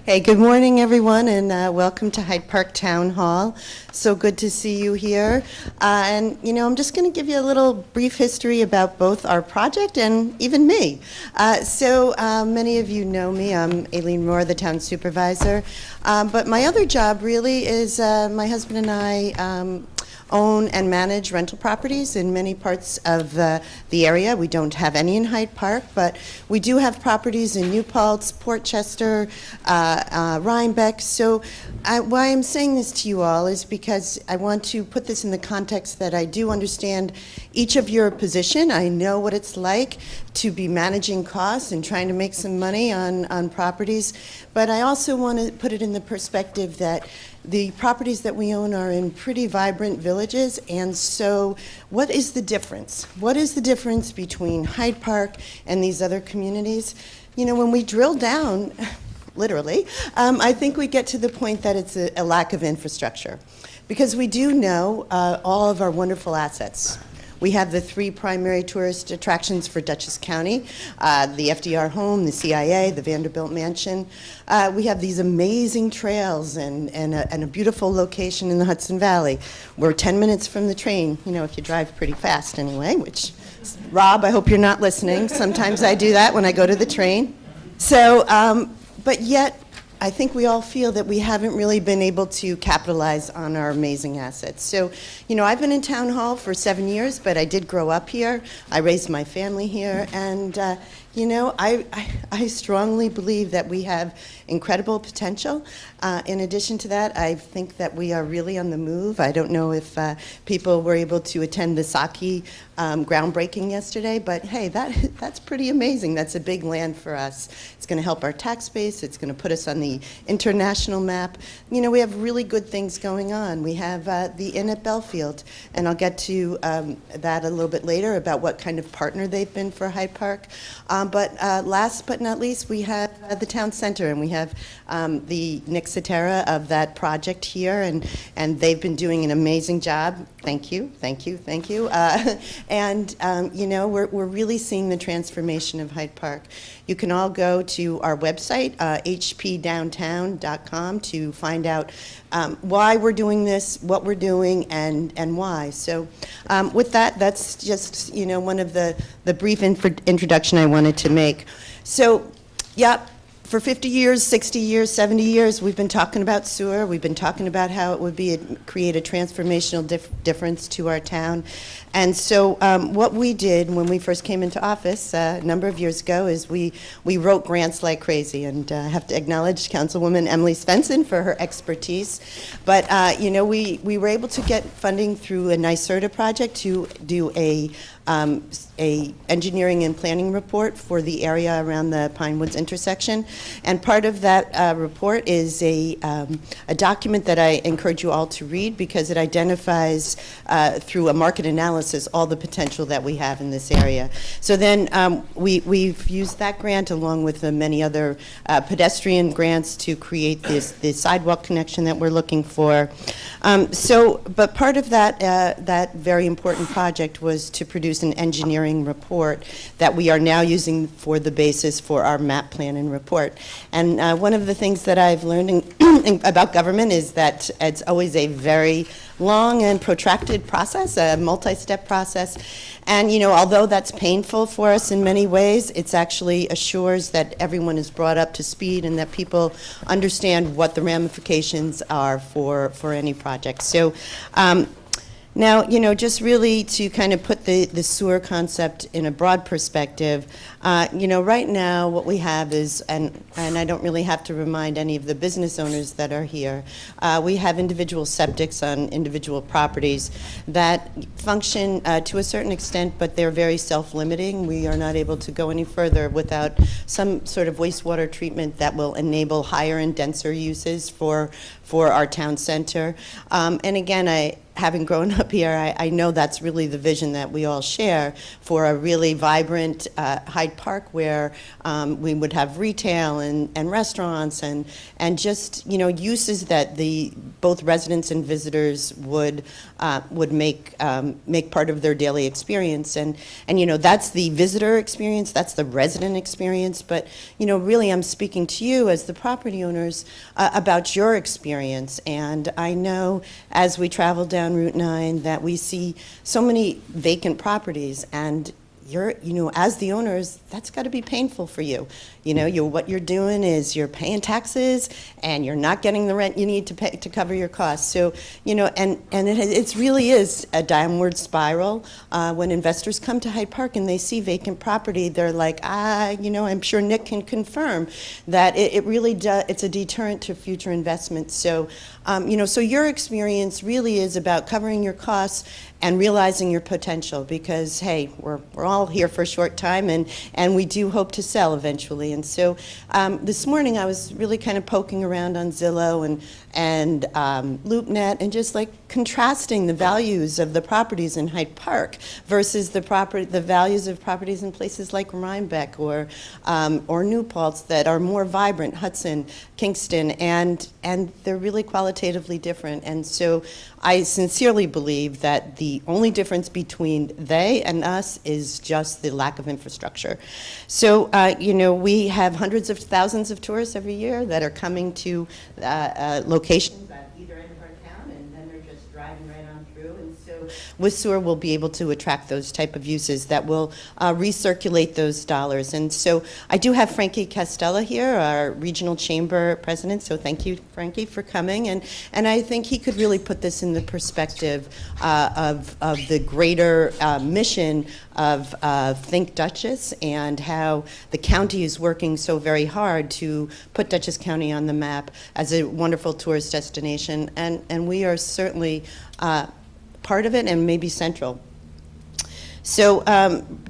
Hey, good morning, everyone, and welcome to Hyde Park Town Hall. So good to see you here. I'm just going to give you a little brief history about both our project and even me. Many of you know me. I'm Aileen Rohr, the town supervisor. But my other job really is my husband and I own and manage rental properties in many parts of the area. We don't have any in Hyde Park, but we do have properties in New Paltz, Portchester, Rhinebeck. So why I'm saying this to you all is because I want to put this in the context that I do understand each of your position. I know what it's like to be managing costs and trying to make some money on properties, but I also want to put it in the perspective that the properties that we own are in pretty vibrant villages, and so what is the difference? What is the difference between Hyde Park and these other communities? You know, when we drill down, literally, I think we get to the point that it's a lack of infrastructure, because we do know all of our wonderful assets. We have the 3 primary tourist attractions for Dutchess County, the FDR home, the CIA, the Vanderbilt mansion. We have these amazing trails and a beautiful location in the Hudson Valley. We're 10 minutes from the train, you know, if you drive pretty fast anyway, which, Rob, I hope you're not listening. Sometimes I do that when I go to the train. But yet, I think we all feel that we haven't really been able to capitalize on our amazing assets. So, you know, I've been in Town Hall for 7 years, but I did grow up here. I raised my family here, and I strongly believe that we have incredible potential. In addition to that, I think that we are really on the move. I don't know if people were able to attend the Saki groundbreaking yesterday, but hey, that's pretty amazing. That's a big land for us. It's going to help our tax base. It's going to put us on the international map. You know, we have really good things going on. We have the Inn at Belfield, and I'll get to that a little bit later about what kind of partner they've been for Hyde Park. But last but not least, we have the town center, and we have the Nick Cetera of that project here, and they've been doing an amazing job. Thank you, thank you, thank you. We're really seeing the transformation of Hyde Park. You can all go to our website, hpdowntown.com, to find out why we're doing this, what we're doing, and why. So with that, that's just, you know, one of the brief introduction I wanted to make. So, yeah. For 50 years, 60 years, 70 years, we've been talking about sewer. We've been talking about how it would create a transformational difference to our town. And so what we did when we first came into office a number of years ago is we wrote grants like crazy. And I have to acknowledge Councilwoman Emily Svensson for her expertise. But, we were able to get funding through a NYSERDA project to do a engineering and planning report for the area around the Pine Woods intersection. And part of that report is a document that I encourage you all to read, because it identifies through a market analysis all the potential that we have in this area. So then we've used that grant along with the many other pedestrian grants to create this sidewalk connection that we're looking for. But part of that very important project was to produce an engineering report that we are now using for the basis for our map plan and report. And one of the things that I've learned about government is that it's always a very long and protracted process, a multi-step process. And, you know, although that's painful for us in many ways, it's actually assures that everyone is brought up to speed and that people understand what the ramifications are for any project. So now, you know, just really to kind of put the sewer concept in a broad perspective, right now what we have is, and I don't really have to remind any of the business owners that are here, we have individual septics on individual properties that function to a certain extent, but they're very self-limiting. We are not able to go any further without some sort of wastewater treatment that will enable higher and denser uses for our town center. And again, having grown up here, I know that's really the vision that we all share for a really vibrant Hyde Park where we would have retail and restaurants and just, you know, uses that both residents and visitors would make part of their daily experience. And you know, that's the visitor experience, that's the resident experience, but you know, really I'm speaking to you as the property owners about your experience. And I know as we travel down Route 9 that we see so many vacant properties, and you know, as the owners, that's got to be painful for you. You know, what you're doing is you're paying taxes, and you're not getting the rent you need to pay to cover your costs. So, you know, and it really is a downward spiral. When investors come to Hyde Park and they see vacant property, they're like, you know, I'm sure Nick can confirm that it really does. It's a deterrent to future investments. So, you know, so your experience really is about covering your costs and realizing your potential, because hey, we're all here for a short time, and we do hope to sell eventually. And so this morning I was really kind of poking around on Zillow and LoopNet, and just like contrasting the values of the properties in Hyde Park versus the values of properties in places like Rhinebeck or New Paltz that are more vibrant, Hudson, Kingston, and they're really qualitatively different. And so I sincerely believe that the only difference between they and us is just the lack of infrastructure. So, you know, we have hundreds of thousands of tourists every year that are coming to locations at either end of our town, and then they're just driving right on through. And so with sewer, we'll be able to attract those type of uses that will recirculate those dollars. And so I do have Frankie Castella here, our regional chamber president. So thank you, Frankie, for coming. And I think he could really put this in the perspective of the greater mission of Think Dutchess, and how the county is working so very hard to put Dutchess County on the map as a wonderful tourist destination. And we are certainly part of it, and maybe central. So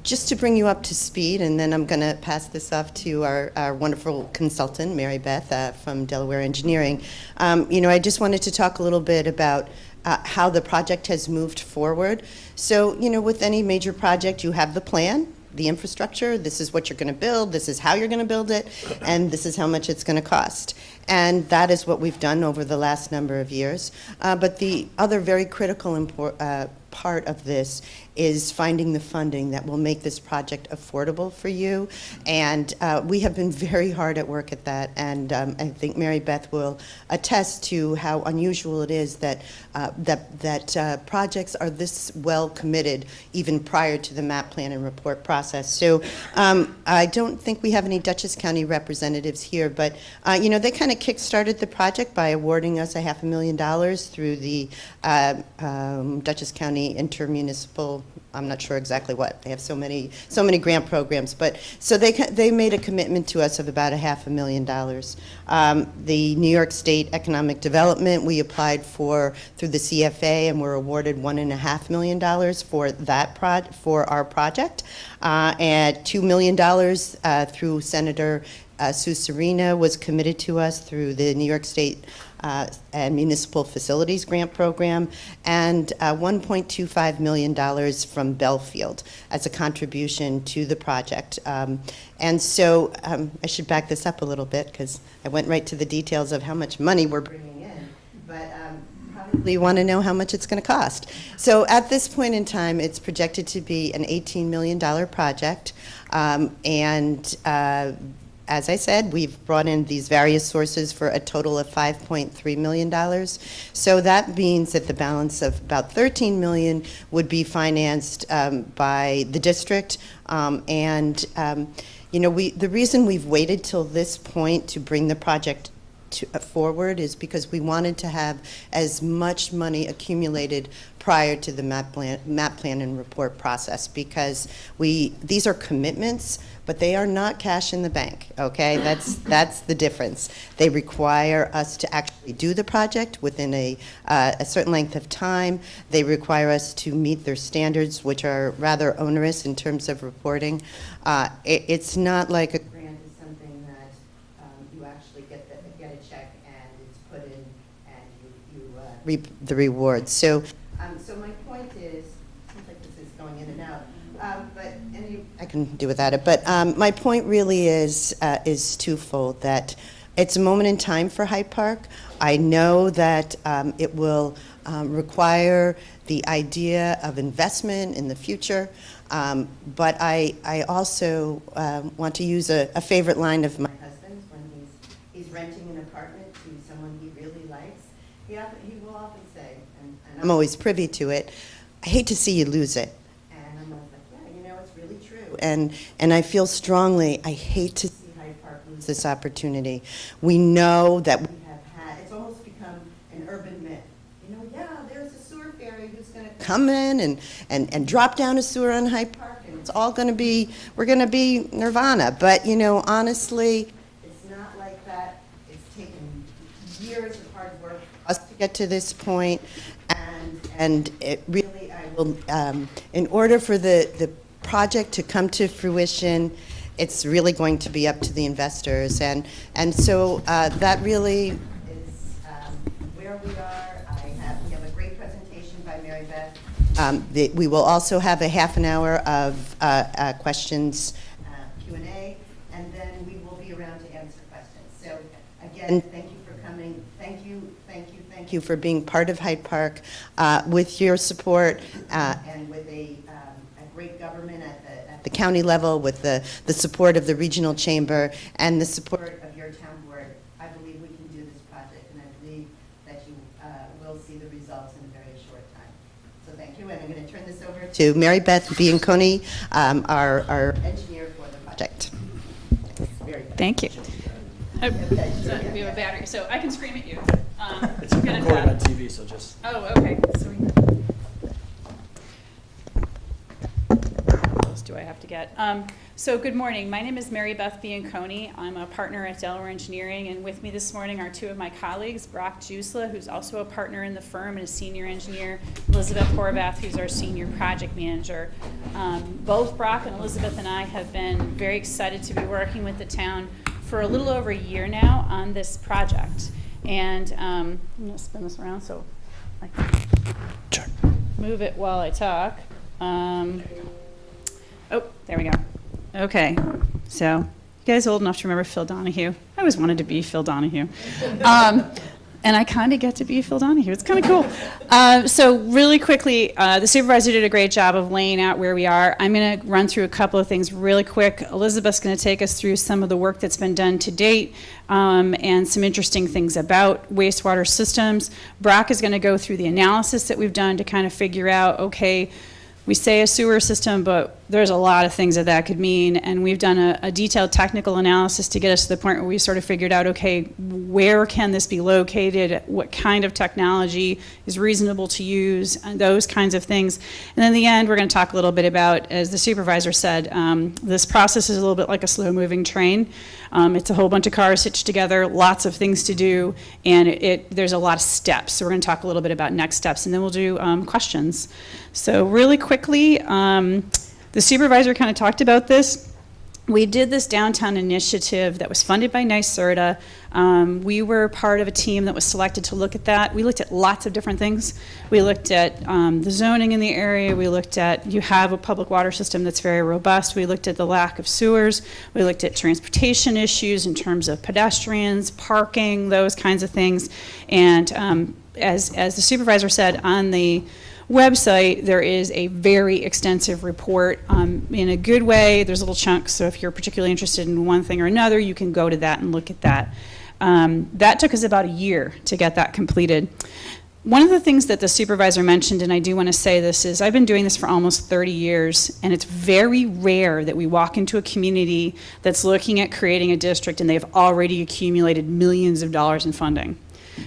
just to bring you up to speed, and then I'm going to pass this off to our wonderful consultant, Mary Beth from Delaware Engineering. You know, I just wanted to talk a little bit about how the project has moved forward. So, you know, with any major project, you have the plan, the infrastructure, this is what you're going to build, this is how you're going to build it, and this is how much it's going to cost. And that is what we've done over the last number of years. But the other very critical part of this is finding the funding that will make this project affordable for you. And we have been very hard at work at that. And I think Mary Beth will attest to how unusual it is that projects are this well committed even prior to the map plan and report process. So I don't think we have any Dutchess County representatives here, but you know, they kind of kick-started the project by awarding us $500,000 through the Dutchess County intermunicipal, I'm not sure exactly what, they have so many grant programs, but so they made a commitment to us of about $500,000. The New York State Economic Development, we applied for through the CFA, and were awarded $1.5 million for our project, and $2 million through Senator Sue Serena was committed to us through the New York State and Municipal Facilities Grant Program, and $1.25 million from Belfield as a contribution to the project. And so I should back this up a little bit, because I went right to the details of how much money we're bringing in, but probably want to know how much it's going to cost. So at this point in time, it's projected to be an $18 million project, and as I said, we've brought in these various sources for a total of $5.3 million. So that means that the balance of about $13 million would be financed by the district. You know, the reason we've waited till this point to bring the project forward is because we wanted to have as much money accumulated prior to the map plan and report process, because these are commitments, but they are not cash in the bank, okay? That's the difference. They require us to actually do the project within a certain length of time. They require us to meet their standards, which are rather onerous in terms of reporting. It's not like a grant is something that you actually get a check and it's put in and you reap the rewards. So So my point is, seems like this is going in and out, I can do without it. But my point really is twofold. That it's a moment in time for Hyde Park. I know that it will require the idea of investment in the future. But I also want to use a favorite line of my husband's when he's renting an apartment to someone he really likes. He will often say, and I'm always privy to it, I hate to see you lose it. And I'm always like, yeah, it's really true. And I feel strongly, I hate to see Hyde Park lose this opportunity. We know that we have had, it's almost become an urban myth. There's a sewer fairy who's going to come in and drop down a sewer on Hyde Park, and it's all going to be, we're going to be nirvana. But, honestly, it's not like that. It's taken years of hard work for us to get to this point, and it really, I will, in order for the project to come to fruition, it's really going to be up to the investors. And so that really is where we are. We have a great presentation by Mary Beth. We will also have a half an hour of questions, Q&A, and then we will be around to answer questions. So again, thank you for coming. Thank you for being part of Hyde Park with your support and with a great government at the county level, with the support of the regional chamber and the support of your town board. I believe we can do this project, and I believe that you will see the results in a very short time. So thank you, and I'm going to turn this over to Mary Beth Bianconi, our engineer for the project. Thank you. Oh, so we have a battery, so I can scream at you. It's recorded on TV, so just... Oh, okay. So what else do I have to get? So good morning. My name is Mary Beth Bianconi. I'm a partner at Delaware Engineering, and with me this morning are two of my colleagues, Brock Jusla, who's also a partner in the firm and a senior engineer, Elizabeth Horvath, who's our senior project manager. Both Brock and Elizabeth and I have been very excited to be working with the town for a little over a year now on this project. And I'm going to spin this around so I can move it while I talk. Oh, there we go. Okay, so you guys old enough to remember Phil Donahue? I always wanted to be Phil Donahue. And I kind of get to be Phil Donahue. It's kind of cool. So really quickly, the supervisor did a great job of laying out where we are. I'm going to run through a couple of things really quick. Elizabeth's going to take us through some of the work that's been done to date and some interesting things about wastewater systems. Brock is going to go through the analysis that we've done to kind of figure out, okay, we say a sewer system, but there's a lot of things that could mean, and we've done a detailed technical analysis to get us to the point where we sort of figured out, okay, where can this be located, what kind of technology is reasonable to use, and those kinds of things. And then in the end, we're going to talk a little bit about, as the supervisor said, this process is a little bit like a slow-moving train. It's a whole bunch of cars hitched together, lots of things to do, and there's a lot of steps. So we're going to talk a little bit about next steps, and then we'll do questions. So really quickly, the supervisor kind of talked about this. We did this downtown initiative that was funded by NYSERDA. We were part of a team that was selected to look at that. We looked at lots of different things. We looked at the zoning in the area. We looked at, you have a public water system that's very robust. We looked at the lack of sewers. We looked at transportation issues in terms of pedestrians, parking, those kinds of things. And as the supervisor said, on the website, there is a very extensive report in a good way. There's little chunks, so if you're particularly interested in one thing or another, you can go to that and look at that. That took us about a year to get that completed. One of the things that the supervisor mentioned, and I do want to say this, is I've been doing this for almost 30 years, and it's very rare that we walk into a community that's looking at creating a district and they've already accumulated millions of dollars in funding.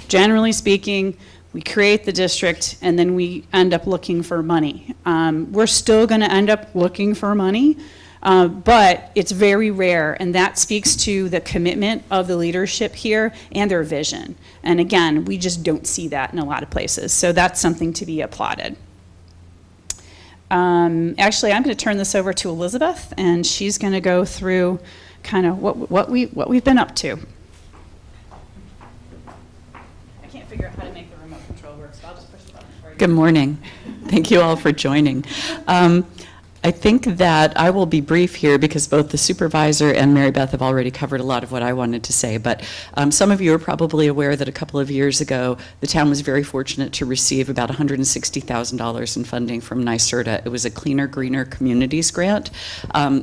Generally speaking, we create the district, and then we end up looking for money. We're still going to end up looking for money, but it's very rare, and that speaks to the commitment of the leadership here and their vision. And again, we just don't see that in a lot of places, so that's something to be applauded. Actually, I'm going to turn this over to Elizabeth, and she's going to go through kind of what we've been up to. figure out how to make the remote control work, so I'll just push the button for you. Good morning. Thank you all for joining. I think that I will be brief here because both the supervisor and Mary Beth have already covered a lot of what I wanted to say. But some of you are probably aware that a couple of years ago, the town was very fortunate to receive about $160,000 in funding from NYSERDA. It was a Cleaner, Greener Communities grant.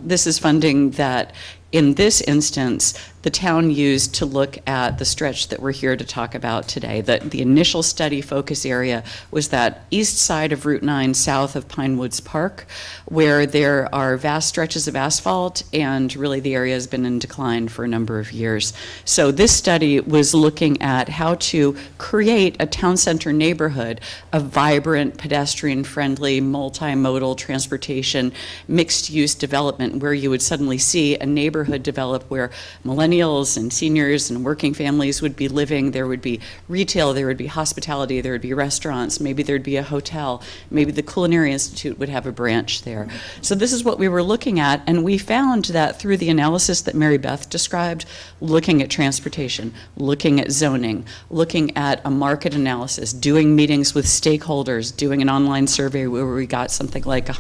This is funding that, in this instance, the town used to look at the stretch that we're here to talk about today. The initial study focus area was that east side of Route 9 south of Pine Woods Park, where there are vast stretches of asphalt, and really the area has been in decline for a number of years. So this study was looking at how to create a town center neighborhood of vibrant, pedestrian-friendly, multimodal transportation, mixed-use development, where you would suddenly see a neighborhood develop where millennials and seniors and working families would be living. There would be retail, there would be hospitality, there would be restaurants, maybe there'd be a hotel, maybe the Culinary Institute would have a branch there. So this is what we were looking at, and we found that through the analysis that Mary Beth described, looking at transportation, looking at zoning, looking at a market analysis, doing meetings with stakeholders, doing an online survey where we got something like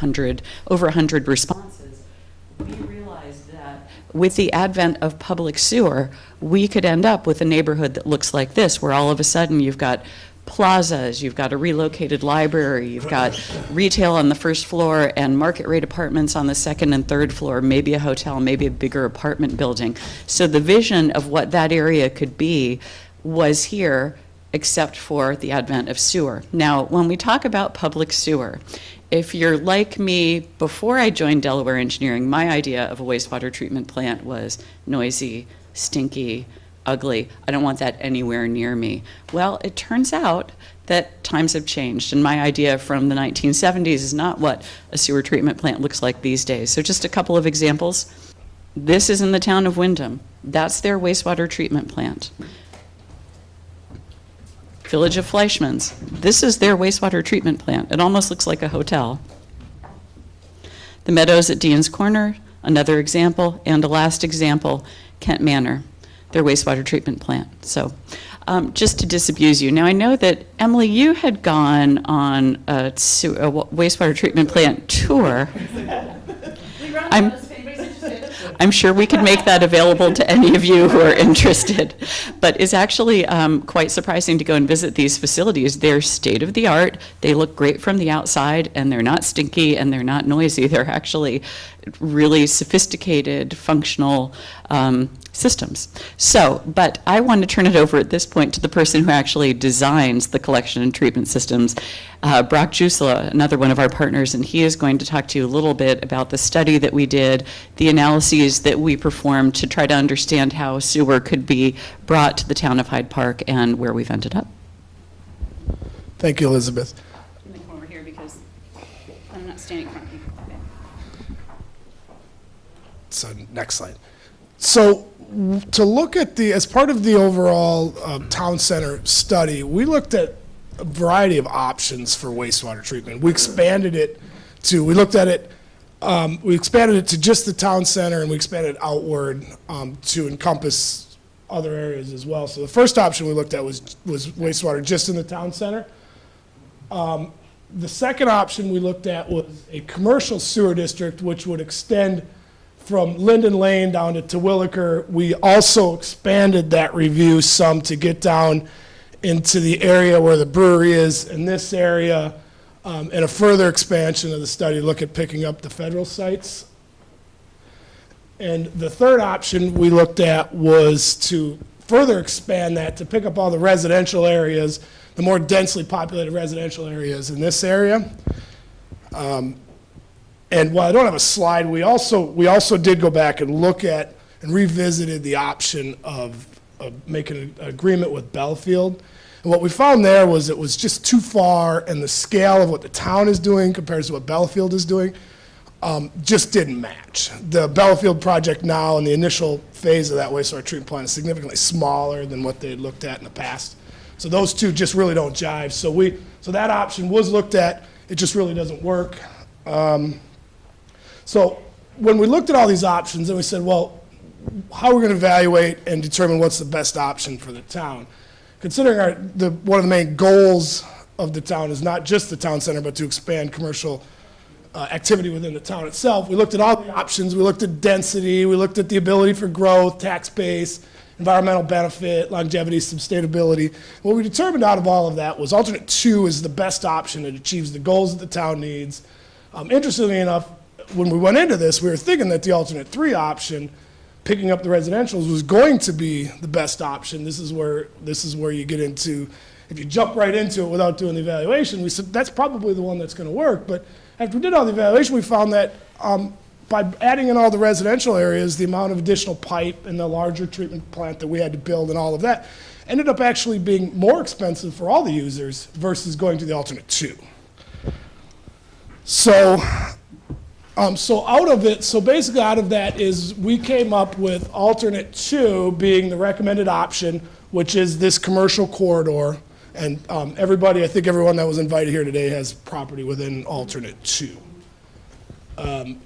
over 100 responses, we realized that with the advent of public sewer, we could end up with a neighborhood that looks like this, where all of a sudden you've got plazas, you've got a relocated library, you've got retail on the first floor and market rate apartments on the second and third floor, maybe a hotel, maybe a bigger apartment building. So the vision of what that area could be was here, except for the advent of sewer. Now, when we talk about public sewer, if you're like me, before I joined Delaware Engineering, my idea of a wastewater treatment plant was noisy, stinky, ugly. I don't want that anywhere near me. Well, it turns out that times have changed, and my idea from the 1970s is not what a sewer treatment plant looks like these days. So just a couple of examples. This is in the town of Wyndham. That's their wastewater treatment plant. Village of Fleischmann's. This is their wastewater treatment plant. It almost looks like a hotel. The Meadows at Dean's Corner, another example, and a last example, Kent Manor, their wastewater treatment plant. So just to disabuse you. Now I know that, Emily, you had gone on a wastewater treatment plant tour. I'm sure we could make that available to any of you who are interested. But it's actually quite surprising to go and visit these facilities. They're state-of-the-art. They look great from the outside, and they're not stinky, and they're not noisy. They're actually really sophisticated, functional systems. So, but I want to turn it over at this point to the person who actually designs the collection and treatment systems, Brock Jusla, another one of our partners, and he is going to talk to you a little bit about the study that we did, the analyses that we performed to try to understand how sewer could be brought to the town of Hyde Park and where we've ended up. Thank you, Elizabeth. I'm going to come over here because I'm not standing in front of you. Okay. So next slide. So to look at as part of the overall town center study, we looked at a variety of options for wastewater treatment. We expanded it to, we expanded it to just the town center, and we expanded it outward to encompass other areas as well. So the first option we looked at was wastewater just in the town center. The second option we looked at was a commercial sewer district, which would extend from Linden Lane down to Terwilliger. We also expanded that review some to get down into the area where the brewery is in this area, and a further expansion of the study, look at picking up the federal sites. And the third option we looked at was to further expand that to pick up all the residential areas, the more densely populated residential areas in this area. And while I don't have a slide, we also did go back and look at and revisited the option of making an agreement with Belfield. And what we found there was it was just too far, and the scale of what the town is doing compared to what Belfield is doing just didn't match. The Belfield project now in the initial phase of that wastewater treatment plant is significantly smaller than what they had looked at in the past. So those two just really don't jive. So that option was looked at. It just really doesn't work. So when we looked at all these options, and we said, well, how are we going to evaluate and determine what's the best option for the town? considering one of the main goals of the town is not just the town center, but to expand commercial activity within the town itself, we looked at all the options. We looked at density, we looked at the ability for growth, tax base, environmental benefit, longevity, sustainability. What we determined out of all of that was alternate 2 is the best option. It achieves the goals that the town needs. Interestingly enough, when we went into this, we were thinking that the alternate 3 option, picking up the residentials, was going to be the best option. This is where you get into, if you jump right into it without doing the evaluation, we said that's probably the one that's going to work. But after we did all the evaluation, we found that by adding in all the residential areas, the amount of additional pipe and the larger treatment plant that we had to build and all of that ended up actually being more expensive for all the users versus going to the alternate 2. So basically out of that is we came up with alternate 2 being the recommended option, which is this commercial corridor. And I think everyone that was invited here today has property within alternate 2.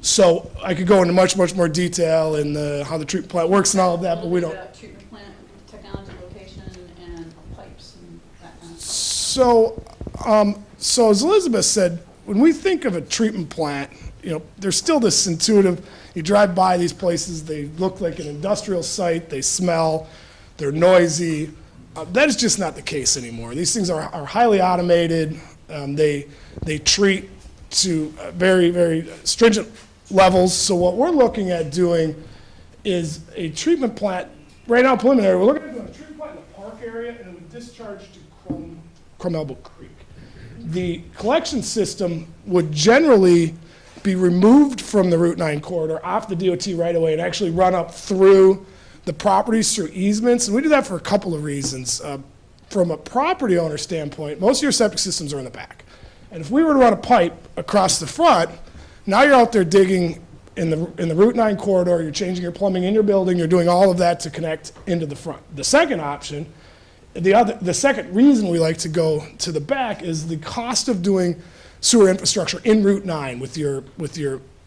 So I could go into much more detail in how the treatment plant works and all of that, but we don't. Treatment plant, technology, location, and pipes and that kind of stuff. So as Elizabeth said, when we think of a treatment plant, there's still this intuitive, you drive by these places, they look like an industrial site, they smell, they're noisy. That is just not the case anymore. These things are highly automated. They treat to very, very stringent levels. So what we're looking at doing is a treatment plant, right now preliminary, we're looking at doing a treatment plant in the park area, and it would discharge to Crum Elbow Creek. The collection system would generally be removed from the Route 9 corridor off the DOT right away and actually run up through the properties through easements. And we do that for a couple of reasons. From a property owner standpoint, most of your septic systems are in the back. And if we were to run a pipe across the front, now you're out there digging in the Route 9 corridor, you're changing your plumbing in your building, you're doing all of that to connect into the front. The second option, the second reason we like to go to the back is the cost of doing sewer infrastructure in Route 9 with your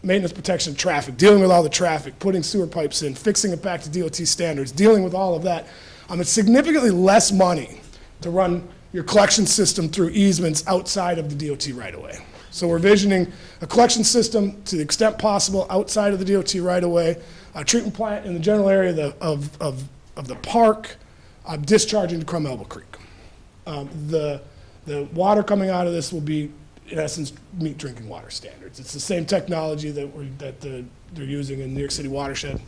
maintenance, protection, and traffic, dealing with all the traffic, putting sewer pipes in, fixing it back to DOT standards, dealing with all of that. It's significantly less money to run your collection system through easements outside of the DOT right-of-way. So we're visioning a collection system to the extent possible outside of the DOT right-of-way, a treatment plant in the general area of the park, discharging to Crum Elbow Creek. The water coming out of this will be, in essence, meet drinking water standards. It's the same technology that they're using in New York City watershed.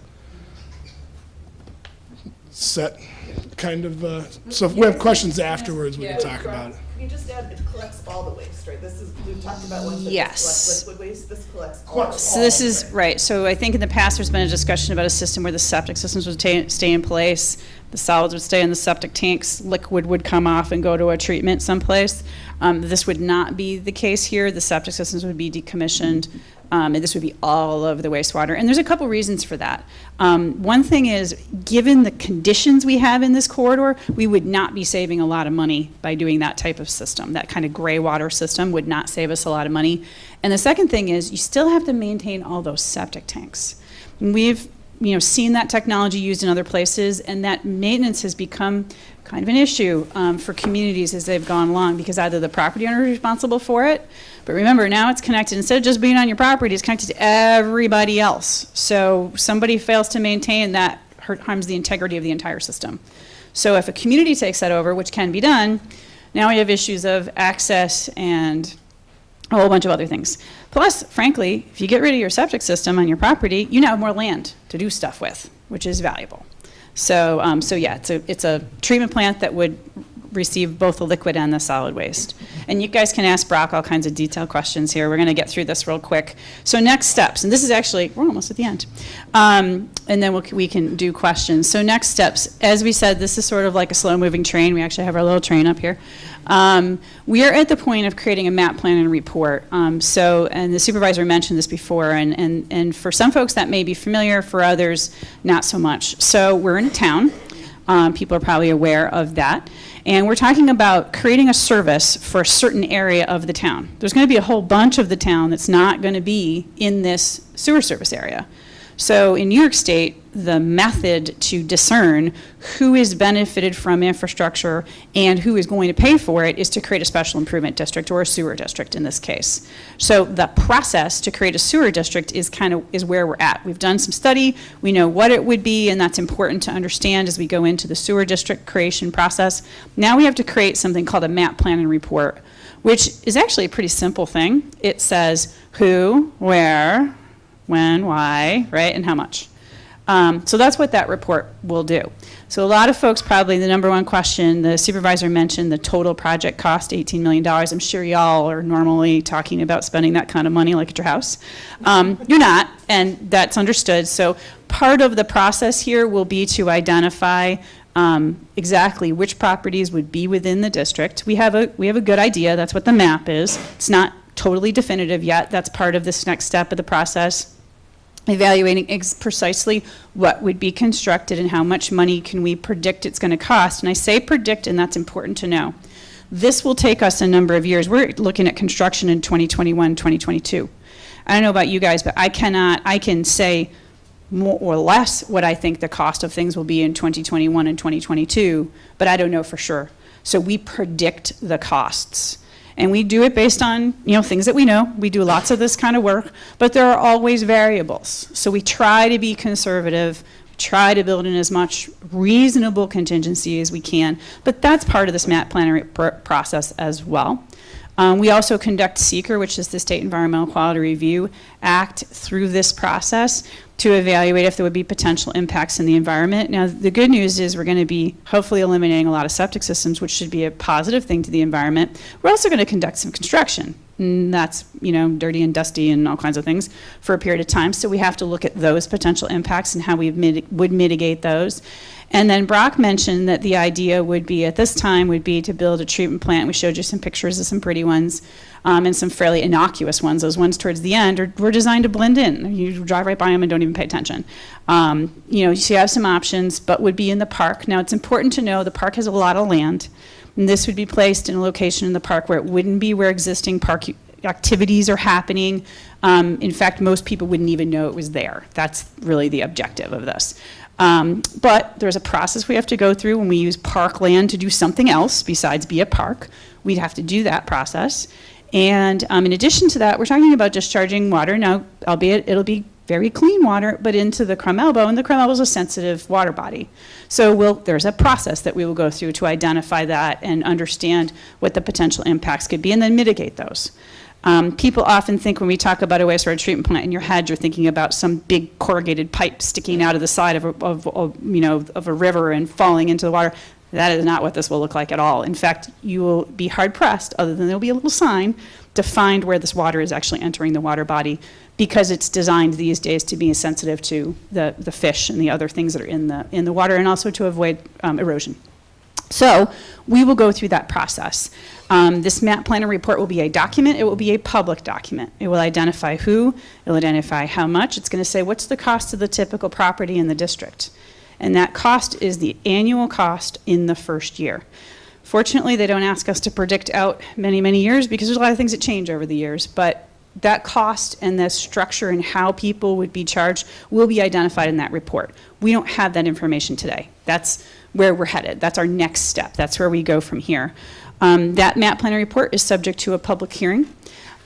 Set, kind of, so if we have questions afterwards, we can talk about it. Can you just add, it collects all the waste, right? We've talked about ones that Yes. just collect liquid waste, this collects all. So this is, right, so I think in the past, there's been a discussion about a system where the septic systems would stay in place, the solids would stay in the septic tanks, liquid would come off and go to a treatment someplace. This would not be the case here. The septic systems would be decommissioned, and this would be all of the wastewater. And there's a couple reasons for that. One thing is, given the conditions we have in this corridor, we would not be saving a lot of money by doing that type of system. That kind of gray water system would not save us a lot of money. And the second thing is, you still have to maintain all those septic tanks. And we've seen that technology used in other places, and that maintenance has become kind of an issue for communities as they've gone along, because either the property owner is responsible for it, but remember, now it's connected, instead of just being on your property, it's connected to everybody else. So somebody fails to maintain that, harms the integrity of the entire system. So if a community takes that over, which can be done, now we have issues of access and a whole bunch of other things. Plus, frankly, if you get rid of your septic system on your property, you now have more land to do stuff with, which is valuable. So yeah, it's a treatment plant that would receive both the liquid and the solid waste. And you guys can ask Brock all kinds of detailed questions here. We're going to get through this real quick. So next steps, and this is actually, we're almost at the end. And then we can do questions. So next steps, as we said, this is sort of like a slow-moving train. We actually have our little train up here. We are at the point of creating a map plan and report. And the supervisor mentioned this before, and for some folks that may be familiar, for others, not so much. So we're in a town. People are probably aware of that. And we're talking about creating a service for a certain area of the town. There's going to be a whole bunch of the town that's not going to be in this sewer service area. So in New York State, the method to discern who is benefited from infrastructure and who is going to pay for it is to create a special improvement district, or a sewer district in this case. So the process to create a sewer district is where we're at. We've done some study, we know what it would be, and that's important to understand as we go into the sewer district creation process. Now we have to create something called a map plan and report, which is actually a pretty simple thing. It says who, where, when, why, right, and how much. So that's what that report will do. So a lot of folks, probably the number one question, the supervisor mentioned the total project cost, $18 million. I'm sure y'all are normally talking about spending that kind of money like at your house. You're not, and that's understood. So part of the process here will be to identify exactly which properties would be within the district. We have a good idea. That's what the map is. It's not totally definitive yet. That's part of this next step of the process. Evaluating precisely what would be constructed and how much money can we predict it's going to cost. And I say predict, and that's important to know. This will take us a number of years. We're looking at construction in 2021, 2022. I don't know about you guys, but I can say more or less what I think the cost of things will be in 2021 and 2022, but I don't know for sure. So we predict the costs. And we do it based on, things that we know. We do lots of this kind of work, but there are always variables. So we try to be conservative, try to build in as much reasonable contingency as we can, but that's part of this map planning process as well. We also conduct SEEKR, which is the State Environmental Quality Review Act, through this process to evaluate if there would be potential impacts in the environment. Now, the good news is we're going to be hopefully eliminating a lot of septic systems, which should be a positive thing to the environment. We're also going to conduct some construction. And that's, dirty and dusty and all kinds of things for a period of time. So we have to look at those potential impacts and how we would mitigate those. And then Brock mentioned that the idea would be, at this time, would be to build a treatment plant. We showed you some pictures of some pretty ones and some fairly innocuous ones. Those ones towards the end were designed to blend in. You drive right by them and don't even pay attention. So you have some options, but would be in the park. Now, it's important to know the park has a lot of land. And this would be placed in a location in the park where it wouldn't be where existing park activities are happening. In fact, most people wouldn't even know it was there. That's really the objective of this. But there's a process we have to go through when we use park land to do something else besides be a park. We'd have to do that process. And in addition to that, we're talking about discharging water now, albeit it'll be very clean water, but into the Crum Elbow, and the Crum Elbow is a sensitive water body. So there's a process that we will go through to identify that and understand what the potential impacts could be, and then mitigate those. People often think when we talk about a wastewater treatment plant, in your head you're thinking about some big corrugated pipe sticking out of the side of a river and falling into the water. That is not what this will look like at all. In fact, you will be hard-pressed, other than there'll be a little sign, to find where this water is actually entering the water body, because it's designed these days to be sensitive to the fish and the other things that are in the water, and also to avoid erosion. So we will go through that process. This map plan and report will be a document. It will be a public document. It will identify who, it will identify how much. It's going to say what's the cost of the typical property in the district. And that cost is the annual cost in the first year. Fortunately, they don't ask us to predict out many, many years, because there's a lot of things that change over the years. But that cost and the structure and how people would be charged will be identified in that report. We don't have that information today. That's where we're headed. That's our next step. That's where we go from here. That map plan report is subject to a public hearing.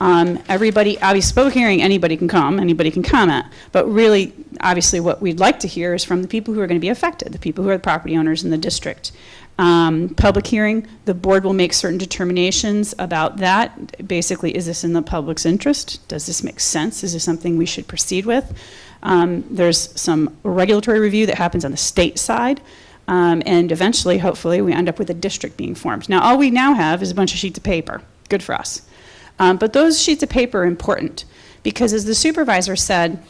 Everybody, obviously, public hearing, anybody can come, anybody can comment, but really, obviously, what we'd like to hear is from the people who are going to be affected, the people who are the property owners in the district. Public hearing, the board will make certain determinations about that. Basically, is this in the public's interest? Does this make sense? Is this something we should proceed with? There's some regulatory review that happens on the state side. And eventually, hopefully, we end up with a district being formed. Now, all we now have is a bunch of sheets of paper. Good for us. But those sheets of paper are important, because as the supervisor said,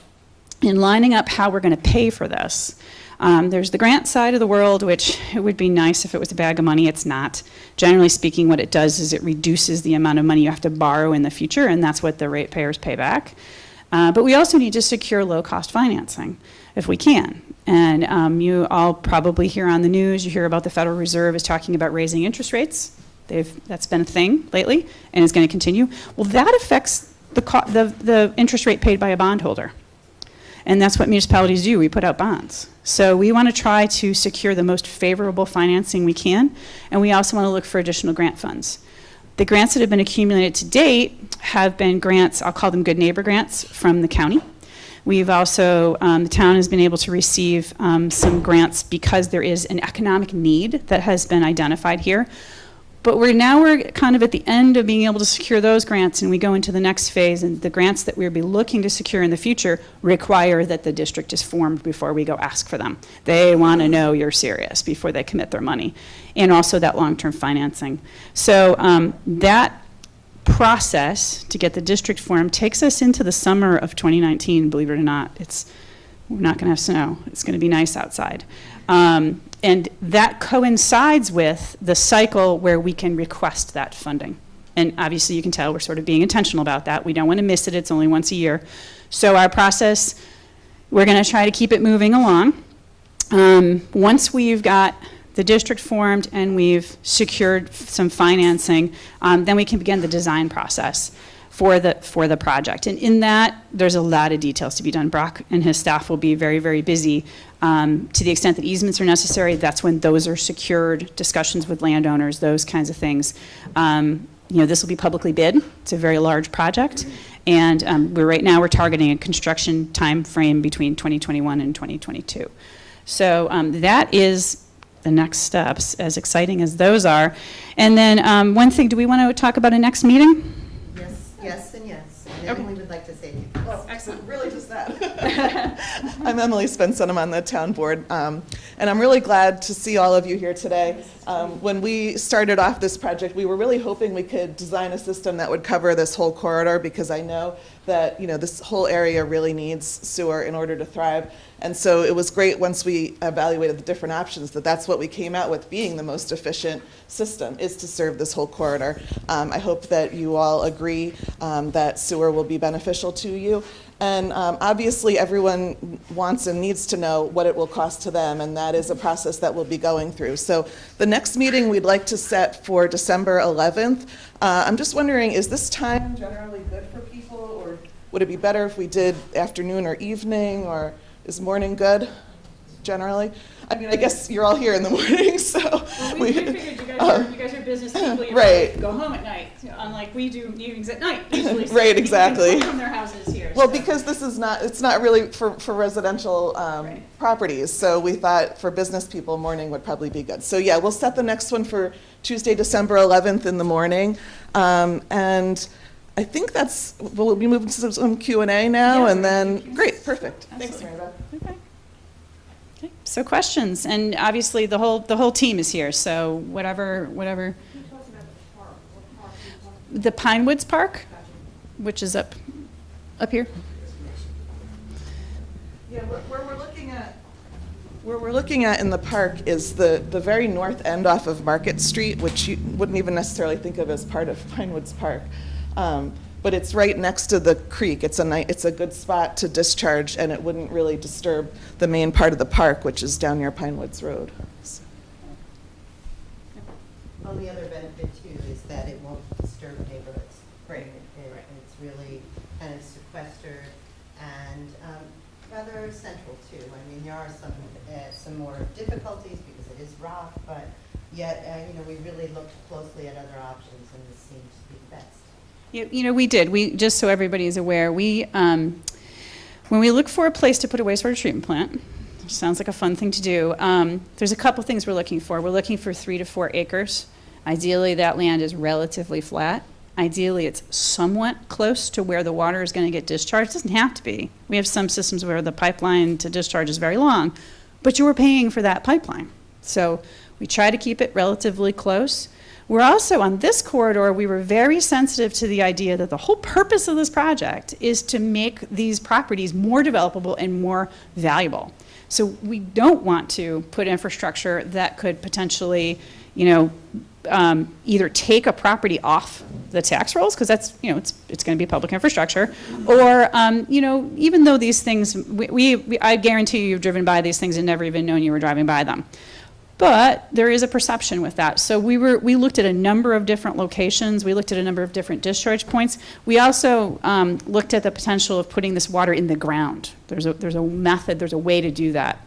in lining up how we're going to pay for this, there's the grant side of the world, which it would be nice if it was a bag of money. It's not. Generally speaking, what it does is it reduces the amount of money you have to borrow in the future, and that's what the ratepayers pay back. But we also need to secure low-cost financing, if we can. And you all probably hear on the news, you hear about the Federal Reserve is talking about raising interest rates. That's been a thing lately, and is going to continue. Well, that affects the interest rate paid by a bondholder. And that's what municipalities do. We put out bonds. So we want to try to secure the most favorable financing we can, and we also want to look for additional grant funds. The grants that have been accumulated to date have been grants, I'll call them good neighbor grants, from the county. We've also, the town has been able to receive some grants because there is an economic need that has been identified here. But we're kind of at the end of being able to secure those grants, and we go into the next phase, and the grants that we'll be looking to secure in the future require that the district is formed before we go ask for them. They want to know you're serious before they commit their money, and also that long-term financing. So that process to get the district formed takes us into the summer of 2019, believe it or not. We're not going to have snow. It's going to be nice outside. And that coincides with the cycle where we can request that funding. And obviously you can tell we're sort of being intentional about that. We don't want to miss it. It's only once a year. So our process, we're going to try to keep it moving along. Once we've got the district formed and we've secured some financing, then we can begin the design process for the project. And in that, there's a lot of details to be done. Brock and his staff will be very, very busy. To the extent that easements are necessary, that's when those are secured, discussions with landowners, those kinds of things. This will be publicly bid. It's a very large project. And right now we're targeting a construction time frame between 2021 and 2022. So that is the next steps, as exciting as those are. And then one thing, do we want to talk about a next meeting? Yes, and yes. And Okay. Emily would like to say. Oh, excellent, really just that. I'm Emily Spenson, I'm on the town board, and I'm really glad to see all of you here today. When we started off this project, we were really hoping we could design a system that would cover this whole corridor, because I know that, this whole area really needs sewer in order to thrive. And so it was great once we evaluated the different options that that's what we came out with being the most efficient system, is to serve this whole corridor. I hope that you all agree that sewer will be beneficial to you. And obviously everyone wants and needs to know what it will cost to them, and that is a process that we'll be going through. So the next meeting we'd like to set for December 11th. I'm just wondering, is this time generally good for people, or would it be better if we did afternoon or evening, or is morning good generally? I mean, I guess you're all here in the morning, so. Well, we figured you guys are business people. You Right. Go home at night, unlike we do meetings at night usually. So Right, people exactly. can come from their houses here. Well, so. because this is not, it's not really for residential Right. properties, so we thought for business people, morning would probably be good. So yeah, we'll set the next one for Tuesday, December 11th in the morning. And I think we'll be moving to some Q&A now, Yeah, and then, Q&A. great, perfect. Thanks, Absolutely. Mary Beth. Okay. Okay. So questions, and obviously the whole team is here. So whatever. The Pine Woods Park, which is up here. Yeah, where we're looking at in the park is the very north end off of Market Street, which you wouldn't even necessarily think of as part of Pinewoods Park. But it's right next to the creek. It's a good spot to discharge, and it wouldn't really disturb the main part of the park, which is down near Pinewoods Road. So. Only other benefit too is that it won't disturb neighborhoods. Right. It's really kind of sequestered and rather central too. I mean, there are some more difficulties because it is rock, but yet, we really looked closely at other options, and this seems to be the best. We did. We just so everybody is aware. When we look for a place to put a wastewater treatment plant, which sounds like a fun thing to do, there's a couple things we're looking for. We're looking for 3 to 4 acres. Ideally, that land is relatively flat. Ideally, it's somewhat close to where the water is going to get discharged. It doesn't have to be. We have some systems where the pipeline to discharge is very long, but you are paying for that pipeline. So we try to keep it relatively close. We're also, on this corridor, we were very sensitive to the idea that the whole purpose of this project is to make these properties more developable and more valuable. So we don't want to put infrastructure that could potentially, either take a property off the tax rolls, because that's, it's going to be public infrastructure, or, even though these things, I guarantee you've driven by these things and never even known you were driving by them. But there is a perception with that. So we looked at a number of different locations. We looked at a number of different discharge points. We also looked at the potential of putting this water in the ground. There's a method, there's a way to do that.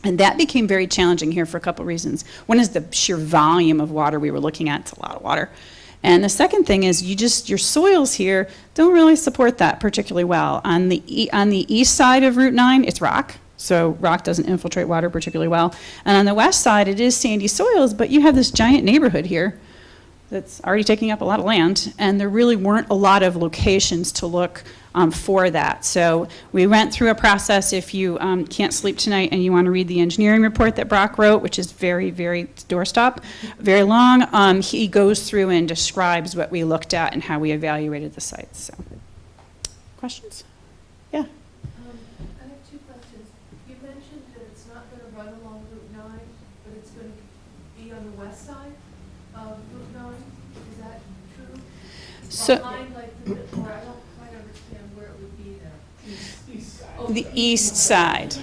And that became very challenging here for a couple reasons. One is the sheer volume of water we were looking at. It's a lot of water. And the second thing is your soils here don't really support that particularly well. On the east side of Route 9, it's rock. So rock doesn't infiltrate water particularly well. And on the west side, it is sandy soils, but you have this giant neighborhood here that's already taking up a lot of land, and there really weren't a lot of locations to look for that. So we went through a process. If you can't sleep tonight and you want to read the engineering report that Brock wrote, which is very, very doorstop, very long, he goes through and describes what we looked at and how we evaluated the sites. So, questions? Yeah. I have two questions. You mentioned that it's not going to run along Route 9, but it's going to be on the west side of Route 9. Is that true? So Behind, like, or I don't quite understand where it would be there. East side. the east side,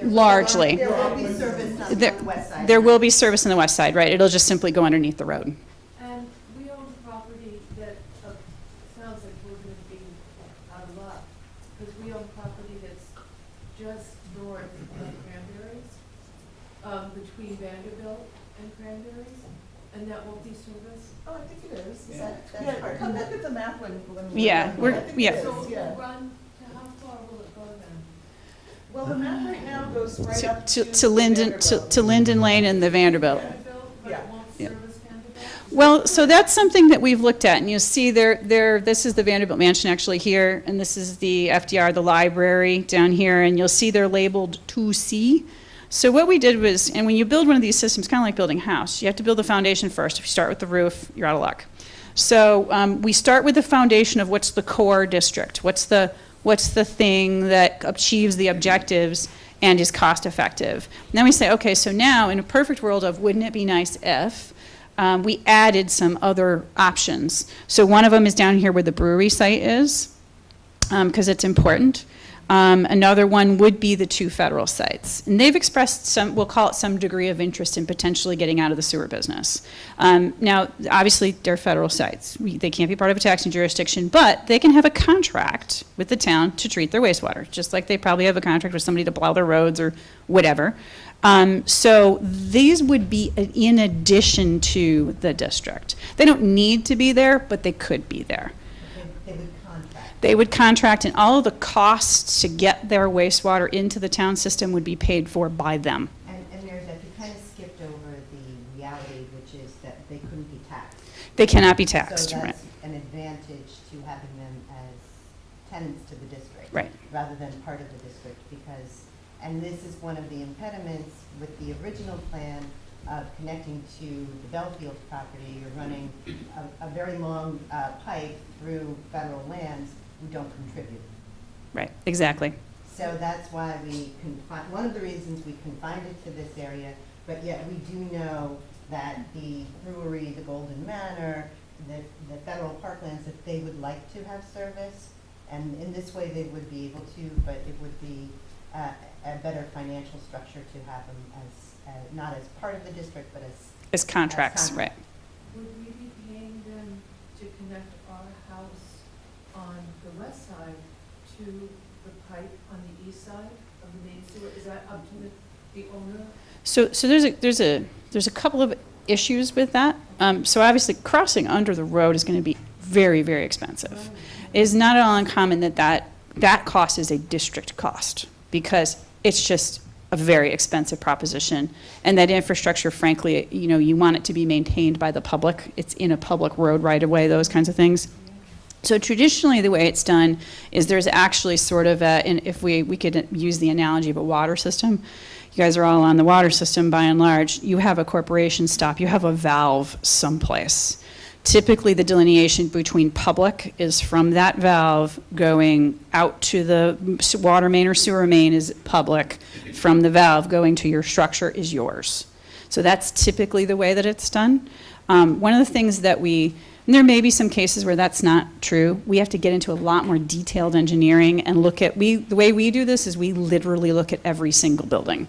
largely. There will be service on the west side. There will be service on the west side, right? It'll just simply go underneath the road. And we own property that sounds like we're going to be out of luck, because we own property that's just north of Cranberries, between Vanderbilt and Cranberries, and that won't be serviced. Oh, I think it is. Is that Yeah, part of come it? look at the map when Yeah, we're we're- done. I think yeah. it is, So it yeah. will run, to how far will it go then? Well, the map right now goes right up To Linden, to Linden Lane and the Vanderbilt. Vanderbilt, but Yeah. it won't Yeah. service Vanderbilt? Well, so that's something that we've looked at, and you'll see this is the Vanderbilt Mansion actually here, and this is the FDR, the library down here, and you'll see they're labeled 2C. So what we did was, and when you build one of these systems, kind of like building a house, you have to build the foundation first. If you start with the roof, you're out of luck. So we start with the foundation of what's the core district, what's the thing that achieves the objectives and is cost effective. And then we say, okay, so now in a perfect world of wouldn't it be nice if, we added some other options. So one of them is down here where the brewery site is, because it's important. Another one would be the 2 federal sites. And they've expressed some, we'll call it some degree of interest in potentially getting out of the sewer business. Now, obviously, they're federal sites. They can't be part of a taxing jurisdiction, but they can have a contract with the town to treat their wastewater, just like they probably have a contract with somebody to plow their roads or whatever. So these would be in addition to the district. They don't need to be there, but they could be there. They would contract. They would contract, and all of the costs to get their wastewater into the town system would be paid for by them. And Mary Beth, you kind of skipped over the reality, which is that they couldn't be taxed. They cannot be taxed, So right? that's an advantage to having them as tenants to the district. Right. Rather than part of the district, because, and this is one of the impediments with the original plan of connecting to the Belfield property. You're running a very long pipe through federal lands who don't contribute. Right, exactly. So that's why we one of the reasons we confined it to this area, but yet we do know that the brewery, the Golden Manor, the federal parklands, that they would like to have service, and in this way they would be able to, but it would be a better financial structure to have them as, not as part of the district, but As contracts, right. Would we be paying them to connect our house on the west side to the pipe on the east side of the main sewer? Is that up to the owner? So there's a couple of issues with that. So obviously, crossing under the road is going to be very, very expensive. It is not at all uncommon that cost is a district cost, because it's just a very expensive proposition. And that infrastructure, frankly, you want it to be maintained by the public. It's in a public road right of way, those kinds of things. So traditionally, the way it's done is there's actually sort of and if we could use the analogy of a water system. You guys are all on the water system by and large. You have a corporation stop. You have a valve someplace. Typically, the delineation between public is from that valve going out to the water main or sewer main is public. From the valve going to your structure is yours. So that's typically the way that it's done. One of the things that and there may be some cases where that's not true. We have to get into a lot more detailed engineering and look at, the way we do this is we literally look at every single building.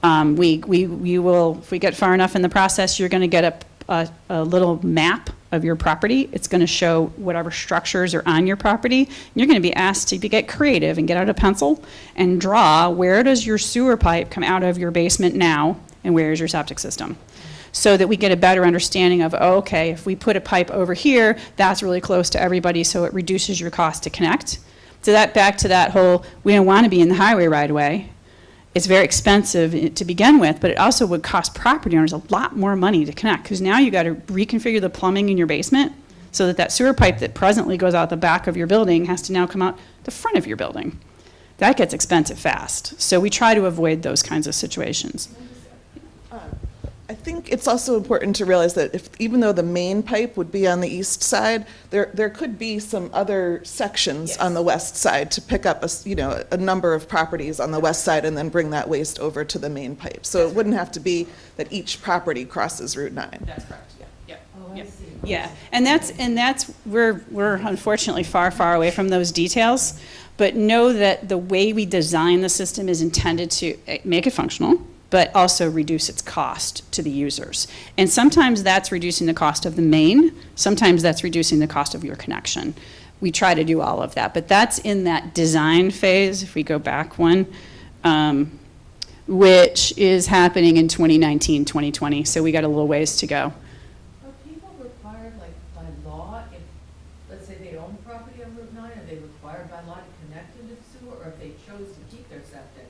We will, if we get far enough in the process, you're going to get a little map of your property. It's going to show whatever structures are on your property. And you're going to be asked to get creative and get out a pencil and draw where does your sewer pipe come out of your basement now and where is your septic system. So that we get a better understanding of, oh, okay, if we put a pipe over here, that's really close to everybody, so it reduces your cost to connect. So that back to that whole, we don't want to be in the highway right away. It's very expensive to begin with, but it also would cost property owners a lot more money to connect, because now you got to reconfigure the plumbing in your basement so that that sewer pipe that presently goes out the back of your building has to now come out the front of your building. That gets expensive fast. So we try to avoid those kinds of situations. I think it's also important to realize that even though the main pipe would be on the east side, there could be some other sections on the west side to pick up a number of properties on the west side and then bring that waste over to the main pipe. So it wouldn't have to be that each property crosses Route 9. That's correct. Yeah. Oh, I see. Yeah, and that's we're unfortunately far away from those details, but know that the way we design the system is intended to make it functional, but also reduce its cost to the users. And sometimes that's reducing the cost of the main, sometimes that's reducing the cost of your connection. We try to do all of that, but that's in that design phase, if we go back one, which is happening in 2019, 2020, so we got a little ways to go. Are people required, like, by law, if, let's say they own property on Route 9, are they required by law to connect into the sewer, or if they chose to keep their septic?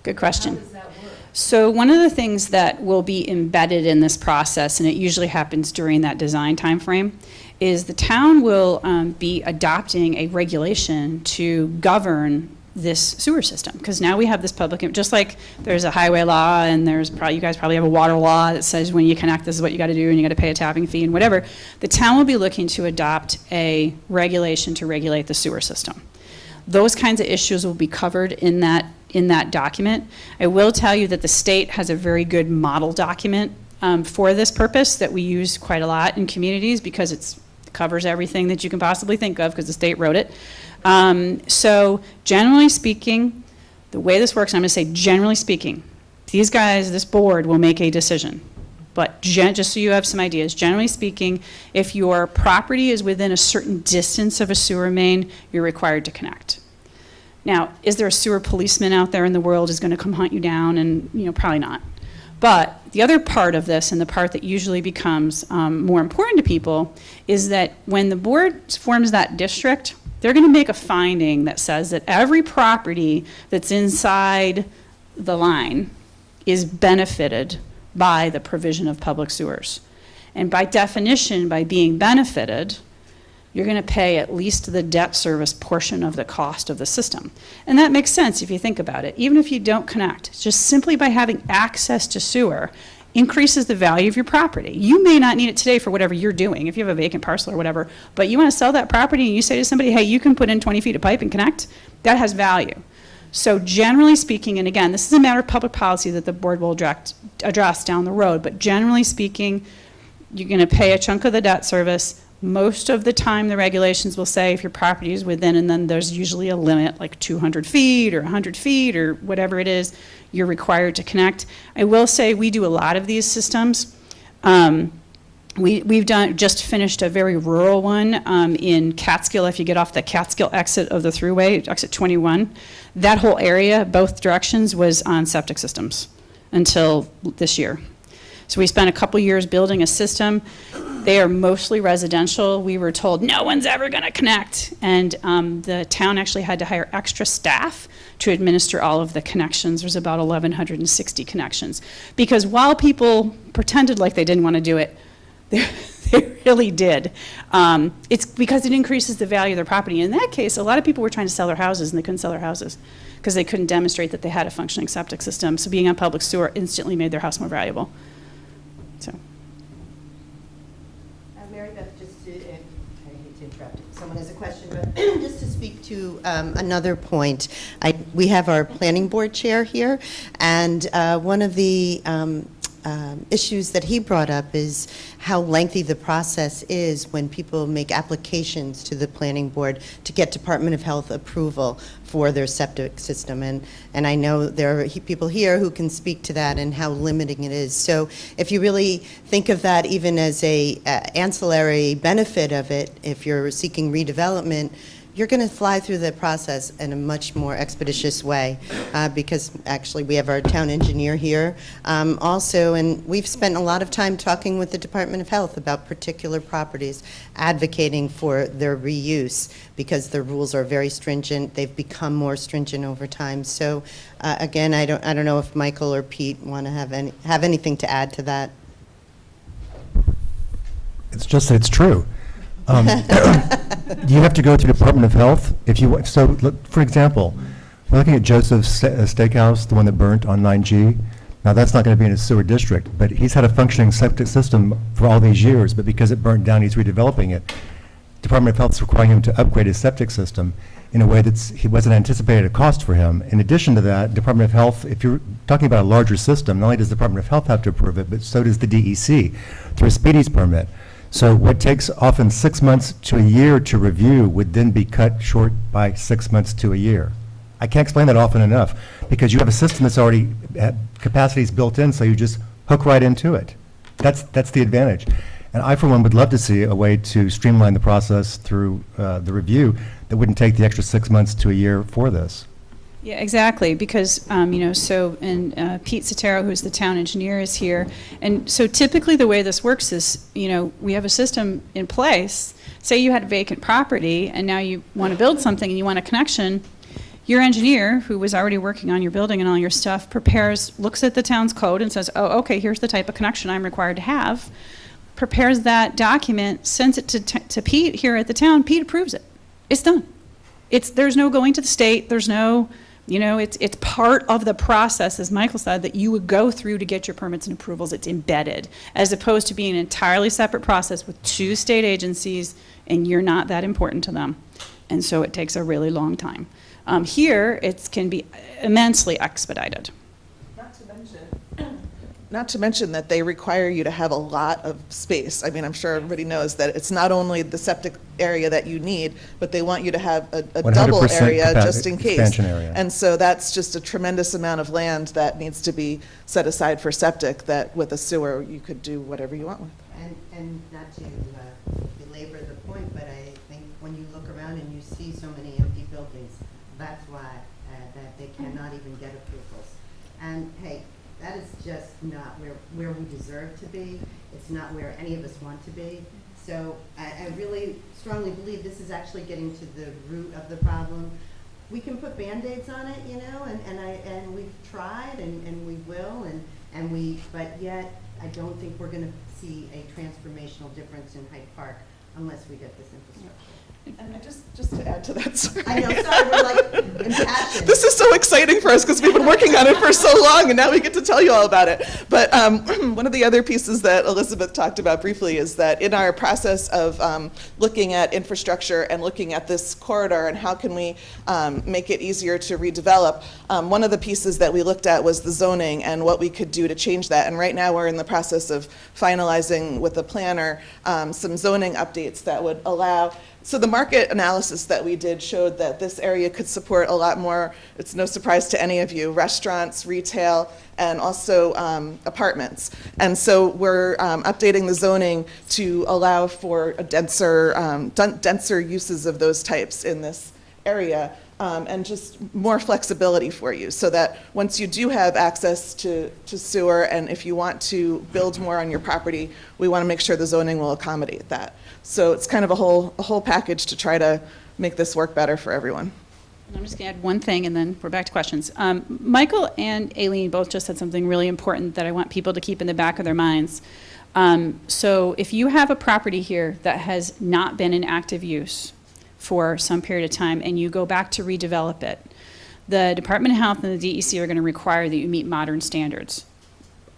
Good question. How does that work? So one of the things that will be embedded in this process, and it usually happens during that design timeframe, is the town will be adopting a regulation to govern this sewer system. Because now we have this public, just like there's a highway law and there's probably, you guys probably have a water law that says when you connect, this is what you got to do and you got to pay a tapping fee and whatever. The town will be looking to adopt a regulation to regulate the sewer system. Those kinds of issues will be covered in that document. I will tell you that the state has a very good model document for this purpose that we use quite a lot in communities because it covers everything that you can possibly think of because the state wrote it. So generally speaking, the way this works, I'm going to say generally speaking, these guys, this board will make a decision. But just so you have some ideas, generally speaking, if your property is within a certain distance of a sewer main, you're required to connect. Now, is there a sewer policeman out there in the world who's going to come hunt you down? And, probably not. But the other part of this, and the part that usually becomes more important to people, is that when the board forms that district, they're going to make a finding that says that every property that's inside the line is benefited by the provision of public sewers. And by definition, by being benefited, you're going to pay at least the debt service portion of the cost of the system. And that makes sense if you think about it. Even if you don't connect, just simply by having access to sewer increases the value of your property. You may not need it today for whatever you're doing, if you have a vacant parcel or whatever, but you want to sell that property and you say to somebody, hey, you can put in 20 feet of pipe and connect, that has value. So generally speaking, and again, this is a matter of public policy that the board will address down the road, but generally speaking, you're going to pay a chunk of the debt service. Most of the time, the regulations will say if your property is within, and then there's usually a limit, like 200 feet or 100 feet or whatever it is, you're required to connect. I will say we do a lot of these systems. We've just finished a very rural one in Catskill. If you get off the Catskill exit of the thruway, exit 21, that whole area, both directions, was on septic systems until this year. So we spent a couple years building a system. They are mostly residential. We were told no one's ever going to connect, and the town actually had to hire extra staff to administer all of the connections. There's about 1,160 connections. Because while people pretended like they didn't want to do it, they really did. It's because it increases the value of their property. In that case, a lot of people were trying to sell their houses, and they couldn't sell their houses because they couldn't demonstrate that they had a functioning septic system. So being on public sewer instantly made their house more valuable. So. Mary Beth, just to, I hate to interrupt if someone has a question, but just to speak to another point, we have our planning board chair here, and one of the issues that he brought up is how lengthy the process is when people make applications to the planning board to get Department of Health approval for their septic system. And I know there are people here who can speak to that and how limiting it is. So if you really think of that even as a ancillary benefit of it, if you're seeking redevelopment, you're going to fly through the process in a much more expeditious way because actually we have our town engineer here also, and we've spent a lot of time talking with the Department of Health about particular properties, advocating for their reuse because the rules are very stringent. They've become more stringent over time. So again, I don't know if Michael or Pete want to have anything to add to that. It's just that it's true. You have to go through Department of Health if you want. So, look, for example, we're looking at Joseph's Steakhouse, the one that burnt on 9G. Now, that's not going to be in a sewer district, but he's had a functioning septic system for all these years, but because it burnt down, he's redeveloping it. Department of Health is requiring him to upgrade his septic system in a way he wasn't anticipated a cost for him. In addition to that, Department of Health, if you're talking about a larger system, not only does the Department of Health have to approve it, but so does the DEC through a speedies permit. So what takes often 6 months to a year to review would then be cut short by 6 months to a year. I can't explain that often enough because you have a system that's already capacities built in, so you just hook right into it. That's the advantage. And I, for one, would love to see a way to streamline the process through the review that wouldn't take the extra 6 months to a year for this. Yeah, exactly, because, Pete Sotero, who's the town engineer, is here. And so typically the way this works is, we have a system in place. Say you had vacant property and now you want to build something and you want a connection. Your engineer, who was already working on your building and all your stuff, looks at the town's code and says, oh, okay, here's the type of connection I'm required to have, prepares that document, sends it to Pete here at the town. Pete approves it. It's done. There's no going to the state. There's no... it's part of the process, as Michael said, that you would go through to get your permits and approvals. It's embedded, as opposed to being an entirely separate process with 2 state agencies, and you're not that important to them. And so it takes a really long time. Here, it can be immensely expedited. Not to mention that they require you to have a lot of space. I mean, I'm sure everybody knows that it's not only the septic area that you need, but they want you to have a double area just in case. Expansion area. And so that's just a tremendous amount of land that needs to be set aside for septic that with a sewer you could do whatever you want with. And not to belabor the point, but I think when you look around and you see so many empty buildings, that's why that they cannot even get approvals. And hey, that is just not where we deserve to be. It's not where any of us want to be. So I really strongly believe this is actually getting to the root of the problem. We can put Band-Aids on it, and we've tried and we will, but yet I don't think we're going to see a transformational difference in Hyde Park unless we get this infrastructure. And just to add to that, sorry. I know, sorry, we're like impassioned. This is so exciting for us because we've been working on it for so long and now we get to tell you all about it. But one of the other pieces that Elizabeth talked about briefly is that in our process of looking at infrastructure and looking at this corridor and how can we make it easier to redevelop, one of the pieces that we looked at was the zoning and what we could do to change that. And right now we're in the process of finalizing with the planner some zoning updates that would allow. So the market analysis that we did showed that this area could support a lot more, it's no surprise to any of you, restaurants, retail, and also apartments. And so we're updating the zoning to allow for a denser uses of those types in this area. And just more flexibility for you so that once you do have access to sewer and if you want to build more on your property, we want to make sure the zoning will accommodate that. So it's kind of a whole package to try to make this work better for everyone. And I'm just going to add one thing and then we're back to questions. Michael and Aileen both just said something really important that I want people to keep in the back of their minds. So if you have a property here that has not been in active use for some period of time and you go back to redevelop it, the Department of Health and the DEC are going to require that you meet modern standards.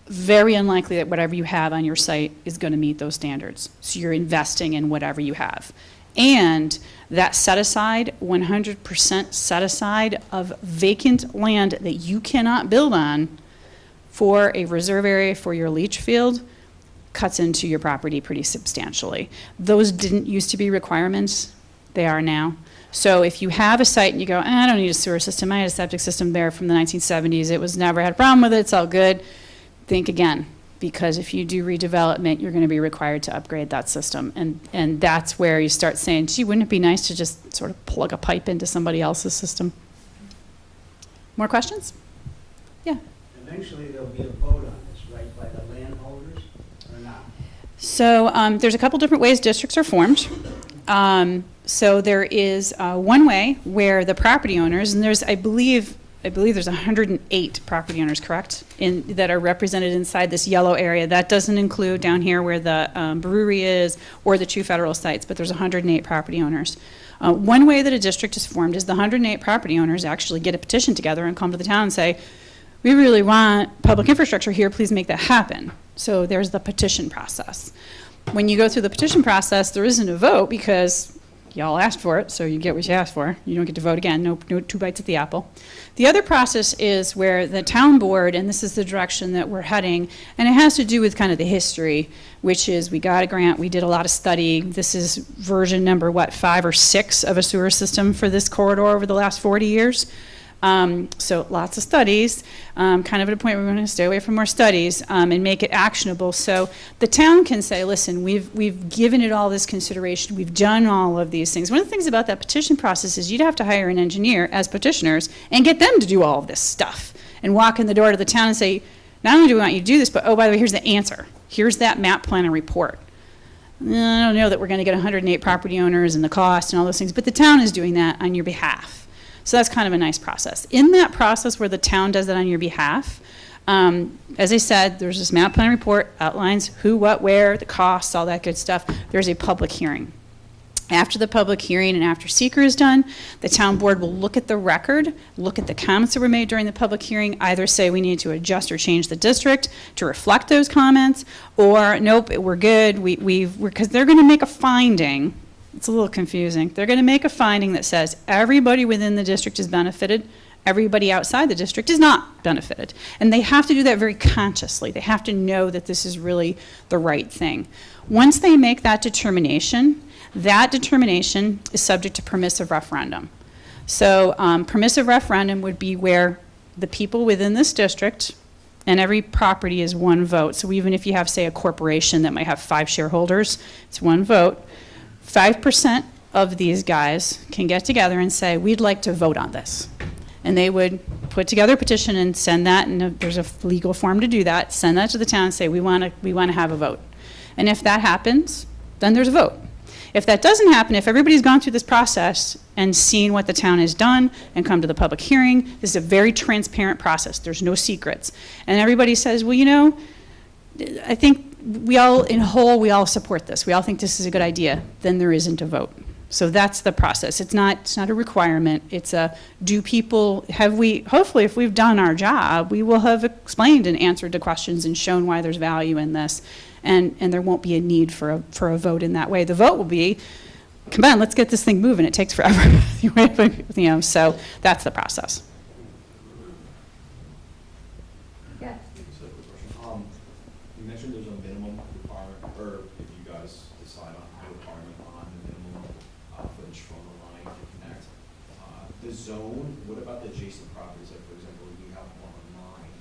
Very unlikely that whatever you have on your site is going to meet those standards. So you're investing in whatever you have. And that set aside, 100% set aside of vacant land that you cannot build on for a reserve area for your leach field cuts into your property pretty substantially. Those didn't used to be requirements. They are now. So if you have a site and you go, I don't need a sewer system, I had a septic system there from the 1970s, it was never had a problem with it, it's all good, think again. Because if you do redevelopment, you're going to be required to upgrade that system. And that's where you start saying, gee, wouldn't it be nice to just sort of plug a pipe into somebody else's system? More questions? Yeah. Eventually, there'll be a vote on this, right, by the landholders or not? So there's a couple different ways districts are formed. So there is one way where the property owners, and there's, I believe there's 108 property owners, correct, that are represented inside this yellow area. That doesn't include down here where the brewery is or the two federal sites, but there's 108 property owners. One way that a district is formed is the 108 property owners actually get a petition together and come to the town and say, we really want public infrastructure here, please make that happen. So there's the petition process. When you go through the petition process, there isn't a vote because y'all asked for it, so you get what you asked for. You don't get to vote again, no two bites at the apple. The other process is where the town board, and this is the direction that we're heading, and it has to do with kind of the history, which is we got a grant, we did a lot of study. This is version number, 5 or 6 of a sewer system for this corridor over the last 40 years. So lots of studies, kind of at a point where we're going to stay away from more studies and make it actionable. So the town can say, listen, we've given it all this consideration, we've done all of these things. One of the things about that petition process is you'd have to hire an engineer as petitioners and get them to do all of this stuff and walk in the door to the town and say, not only do we want you to do this, but oh, by the way, here's the answer. Here's that map plan and report. I don't know that we're going to get 108 property owners and the cost and all those things, but the town is doing that on your behalf. So that's kind of a nice process. In that process where the town does that on your behalf, as I said, there's this map plan report, outlines who, what, where, the costs, all that good stuff. There's a public hearing. After the public hearing and after seeker is done, the town board will look at the record, look at the comments that were made during the public hearing, either say we need to adjust or change the district to reflect those comments, or nope, we're good, because they're going to make a finding. It's a little confusing. They're going to make a finding that says everybody within the district is benefited, everybody outside the district is not benefited. And they have to do that very consciously. They have to know that this is really the right thing. Once they make that determination is subject to permissive referendum. So permissive referendum would be where the people within this district, and every property is one vote. So even if you have, say, a corporation that might have 5 shareholders, it's one vote. 5% of these guys can get together and say, we'd like to vote on this. And they would put together a petition and send that, and there's a legal form to do that, send that to the town and say, we want to have a vote. And if that happens, then there's a vote. If that doesn't happen, if everybody's gone through this process and seen what the town has done and come to the public hearing, this is a very transparent process. There's no secrets. And everybody says, well, you know, I think we all support this. We all think this is a good idea. Then there isn't a vote. So that's the process. It's not a requirement. It's a, hopefully if we've done our job, we will have explained and answered the questions and shown why there's value in this. And there won't be a need for a vote in that way. The vote will be, come on, let's get this thing moving. It takes forever. So that's the process. Yes. You mentioned there's a minimum requirement, or if you guys decide on a requirement on the minimum footage from the line to connect. The zone, what about the adjacent properties? Like, for example, you have one on 9,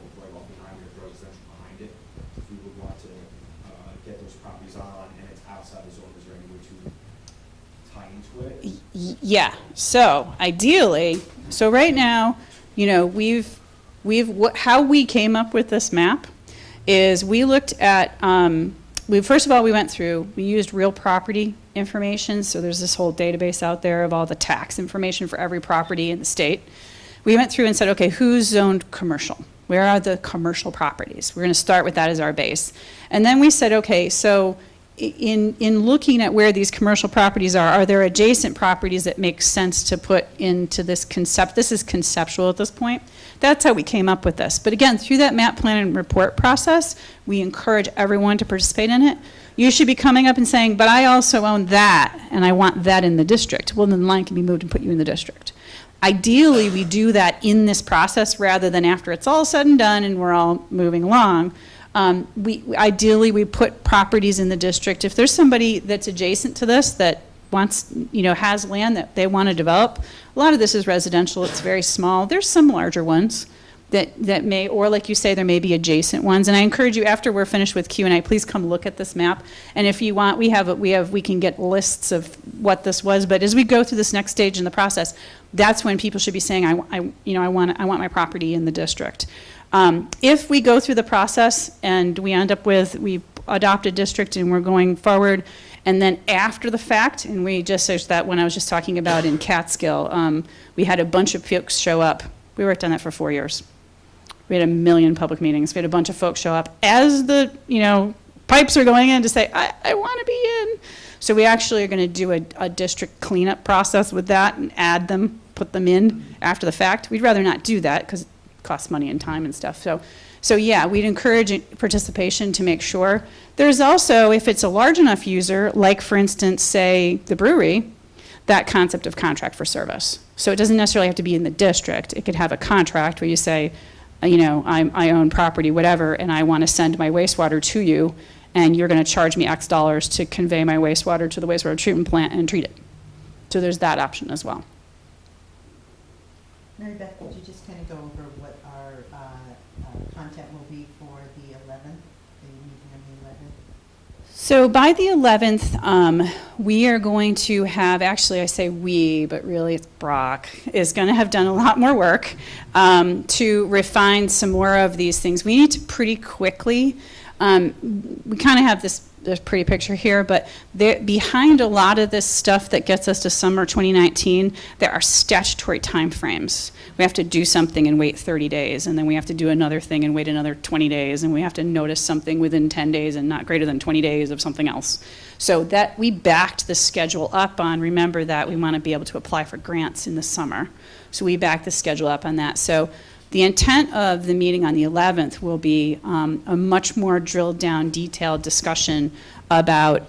or right off behind your residential behind it. If we would want to get those properties on and it's outside the zone, is there any way to tie into it? Yeah. So ideally, so right now, you know, how we came up with this map is we looked at, first of all, we used real property information. So there's this whole database out there of all the tax information for every property in the state. We went through and said, okay, who's zoned commercial? Where are the commercial properties? We're going to start with that as our base. And then we said, okay, so in looking at where these commercial properties are there adjacent properties that make sense to put into this concept? This is conceptual at this point. That's how we came up with this. But again, through that map plan and report process, we encourage everyone to participate in it. You should be coming up and saying, but I also own that, and I want that in the district. Well, then the line can be moved and put you in the district. Ideally, we do that in this process rather than after it's all said and done and we're all moving along. Ideally, we put properties in the district. If there's somebody that's adjacent to this that wants, has land that they want to develop, a lot of this is residential, it's very small. There's some larger ones that may, or like you say, there may be adjacent ones. And I encourage you, after we're finished with Q&A, please come look at this map. And if you want, we can get lists of what this was. But as we go through this next stage in the process, that's when people should be saying, I want my property in the district. If we go through the process and we end up with, we adopt a district and we're going forward, and then after the fact, and we just, there's that one I was just talking about in Catskill, we had a bunch of folks show up. We worked on that for 4 years. We had 1 million public meetings. We had a bunch of folks show up as the, pipes are going in to say, I want to be in. So we actually are going to do a district cleanup process with that and add them, put them in after the fact. We'd rather not do that because costs money and time and stuff. So yeah, we'd encourage participation to make sure. There's also, if it's a large enough user, like for instance, say the brewery, that concept of contract for service. So it doesn't necessarily have to be in the district. It could have a contract where you say, I own property, whatever, and I want to send my wastewater to you, and you're going to charge me X dollars to convey my wastewater to the wastewater treatment plant and treat it. So there's that option as well. Mary Beth, could you just kind of go over what our content will be for the 11th, the meeting on the 11th? So by the 11th, we are going to have, actually I say we, but really it's Brock, is going to have done a lot more work to refine some more of these things. We need to pretty quickly, we kind of have this pretty picture here, but behind a lot of this stuff that gets us to summer 2019, there are statutory timeframes. We have to do something and wait 30 days, and then we have to do another thing and wait another 20 days, and we have to notice something within 10 days and not greater than 20 days of something else. So that we backed the schedule up on, remember that we want to be able to apply for grants in the summer. So we backed the schedule up on that. So the intent of the meeting on the 11th will be a much more drilled down, detailed discussion about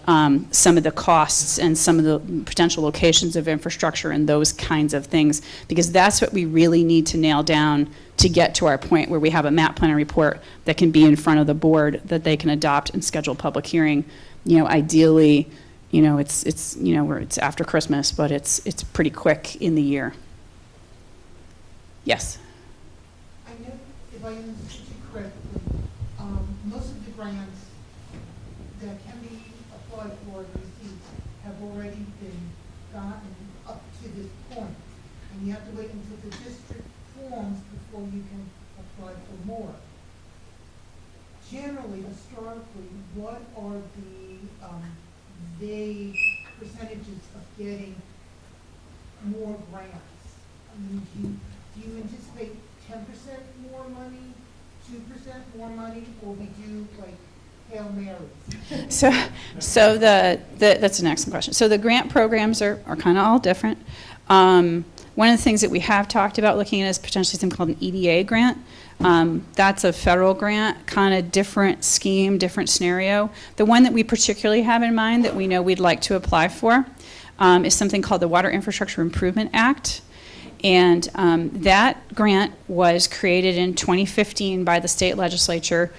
some of the costs and some of the potential locations of infrastructure and those kinds of things, because that's what we really need to nail down to get to our point where we have a map plan and report that can be in front of the board that they can adopt and schedule public hearing. Ideally, it's after Christmas, but it's pretty quick in the year. Yes. I know, if I understood you correctly, most of the grants that can be applied for and received have already been gotten up to this point, and you have to wait until the district forms before you can apply for more. Generally, historically, what are the percentages of getting more grants? I mean, do you anticipate 10% more money, 2% more money, or we do like Hail Marys? So that's an excellent question. So the grant programs are kind of all different. One of the things that we have talked about looking at is potentially something called an EDA grant. That's a federal grant, kind of different scheme, different scenario. The one that we particularly have in mind that we know we'd like to apply for is something called the Water Infrastructure Improvement Act. And that grant was created in 2015 by the state legislature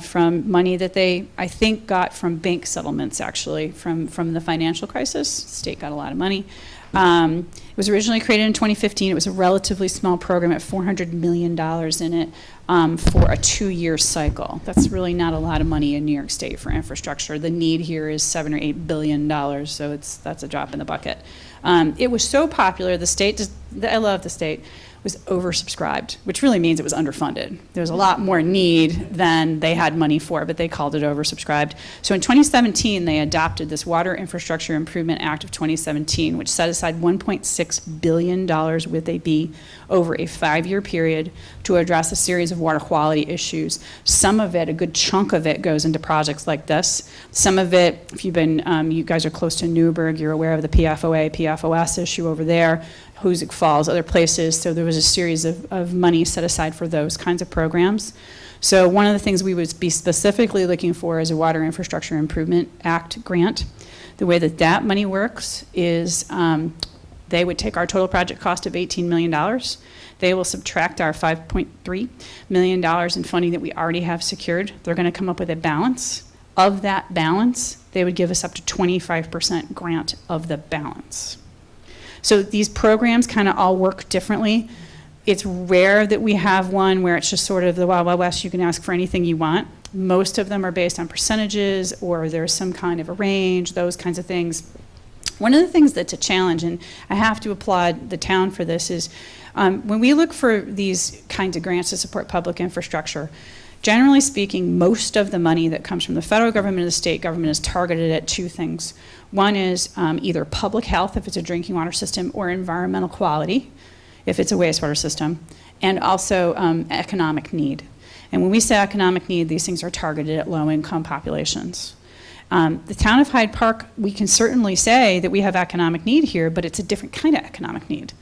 from money that they, I think, got from bank settlements, actually, from the financial crisis. The state got a lot of money. It was originally created in 2015. It was a relatively small program at $400 million in it for a 2-year cycle. That's really not a lot of money in New York State for infrastructure. The need here is $7 or $8 billion, so that's a drop in the bucket. It was so popular, the state, I love the state, was oversubscribed, which really means it was underfunded. There was a lot more need than they had money for, but they called it oversubscribed. So in 2017, they adopted this Water Infrastructure Improvement Act of 2017, which set aside $1.6 billion with a B over a 5-year period to address a series of water quality issues. Some of it, a good chunk of it, goes into projects like this. Some of it, if you've been, you guys are close to Newburgh, you're aware of the PFOA, PFOS issue over there, Hoosick Falls, other places. So there was a series of money set aside for those kinds of programs. So one of the things we would be specifically looking for is a Water Infrastructure Improvement Act grant. The way that money works is They would take our total project cost of $18 million. They will subtract our $5.3 million in funding that we already have secured. They're going to come up with a balance. Of that balance, they would give us up to 25% grant of the balance. So these programs kind of all work differently. It's rare that we have one where it's just sort of the Wild Wild West, you can ask for anything you want. Most of them are based on percentages, or there's some kind of a range, those kinds of things. One of the things that's a challenge, and I have to applaud the town for this, is when we look for these kinds of grants to support public infrastructure, generally speaking, most of the money that comes from the federal government and the state government is targeted at two things. One is either public health, if it's a drinking water system, or environmental quality, if it's a wastewater system, and also economic need. And when we say economic need, these things are targeted at low-income populations. The town of Hyde Park, we can certainly say that we have economic need here, but it's a different kind of economic need.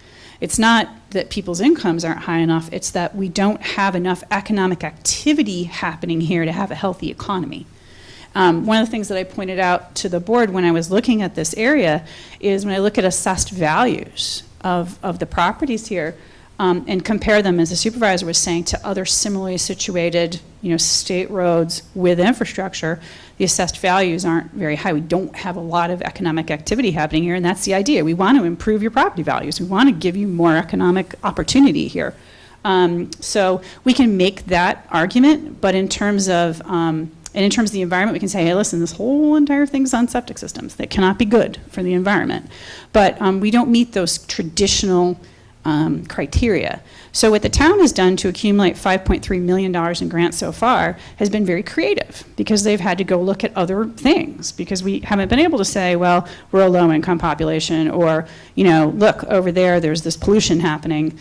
It's not that people's incomes aren't high enough, it's that we don't have enough economic activity happening here to have a healthy economy. One of the things that I pointed out to the board when I was looking at this area is when I look at assessed values of the properties here, and compare them, as the supervisor was saying, to other similarly situated, state roads with infrastructure, the assessed values aren't very high. We don't have a lot of economic activity happening here, and that's the idea. We want to improve your property values. We want to give you more economic opportunity here. So we can make that argument, but in terms of the environment, we can say, hey, listen, this whole entire thing's on septic systems. That cannot be good for the environment. But we don't meet those traditional criteria. So what the town has done to accumulate $5.3 million in grants so far has been very creative, because they've had to go look at other things, because we haven't been able to say, well, we're a low-income population, or, look, over there's this pollution happening.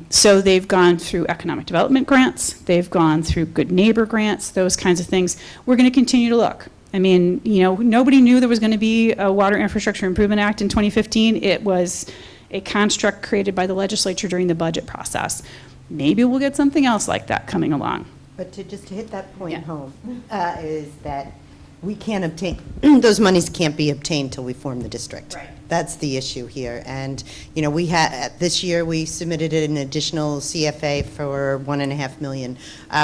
So they've gone through economic development grants, they've gone through good neighbor grants, those kinds of things. We're going to continue to look. I mean, nobody knew there was going to be a Water Infrastructure Improvement Act in 2015. It was a construct created by the legislature during the budget process. Maybe we'll get something else like that coming along. But to hit that point home, is that We can't obtain, those monies can't be obtained till we form the district. Right. That's the issue here. And, we had, this year, we submitted an additional CFA for $1.5 million.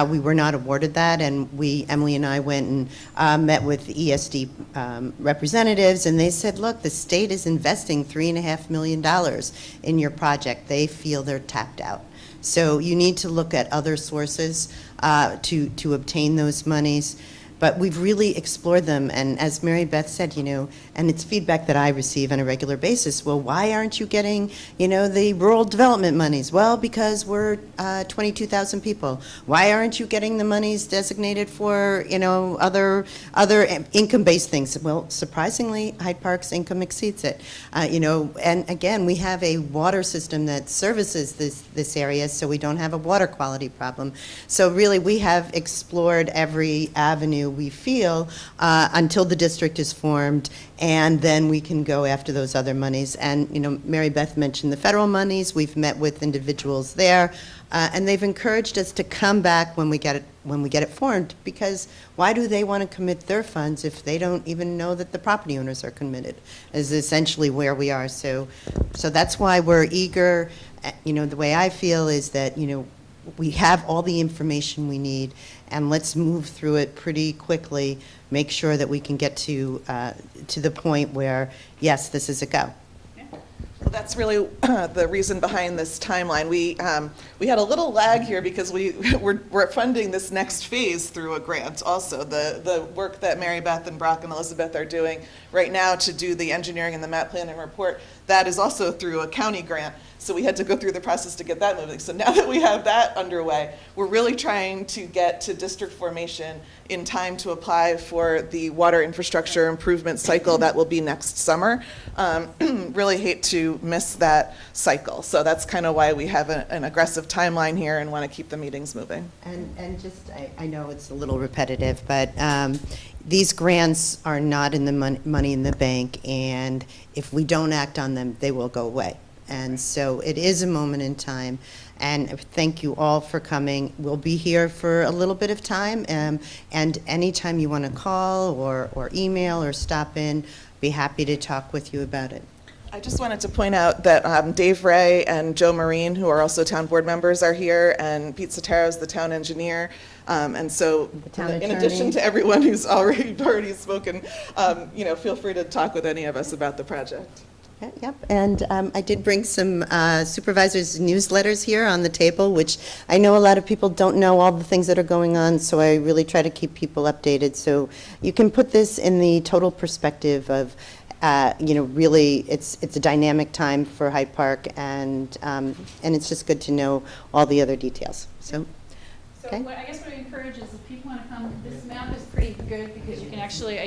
We were not awarded that, and Emily and I went and met with ESD representatives, and they said, look, the state is investing $3.5 million in your project. They feel they're tapped out. So you need to look at other sources to obtain those monies. But we've really explored them, and as Mary Beth said, and it's feedback that I receive on a regular basis, well, why aren't you getting, the rural development monies? Well, because we're 22,000 people. Why aren't you getting the monies designated for, other income-based things? Well, surprisingly, Hyde Park's income exceeds it. And again, we have a water system that services this area, so we don't have a water quality problem. So really, we have explored every avenue we feel until the district is formed, and then we can go after those other monies. And Mary Beth mentioned the federal monies. We've met with individuals there, and they've encouraged us to come back when we get it formed, because why do they want to commit their funds if they don't even know that the property owners are committed? Is essentially where we are. So that's why we're eager. The way I feel is that we have all the information we need, and let's move through it pretty quickly, make sure that we can get to the point where, yes, this is a go. Well, that's really the reason behind this timeline. We had a little lag here because we're funding this next phase through a grant also. The work that Mary Beth and Brock and Elizabeth are doing right now to do the engineering and the map plan and report, that is also through a county grant. So we had to go through the process to get that moving. So now that we have that underway, we're really trying to get to district formation in time to apply for the water infrastructure improvement cycle that will be next summer. Really hate to miss that cycle. So that's kind of why we have an aggressive timeline here and want to keep the meetings moving. And just, I know it's a little repetitive, but these grants are not in the money in the bank, and if we don't act on them, they will go away. And so it is a moment in time, and thank you all for coming. We'll be here for a little bit of time, and anytime you want to call or email or stop in, be happy to talk with you about it. I just wanted to point out that Dave Ray and Joe Marine, who are also town board members, are here, and Pete Sotero is the town engineer. And so, The town in addition attorney. to everyone who's already spoken, feel free to talk with any of us about the project. Yep, and I did bring some supervisors' newsletters here on the table, which I know a lot of people don't know all the things that are going on, so I really try to keep people updated. So you can put this in the total perspective of, really, it's a dynamic time for Hyde Park, and it's just good to know all the other details. So. So Okay. what I guess what I encourage is if people want to come, this map is pretty good because you can actually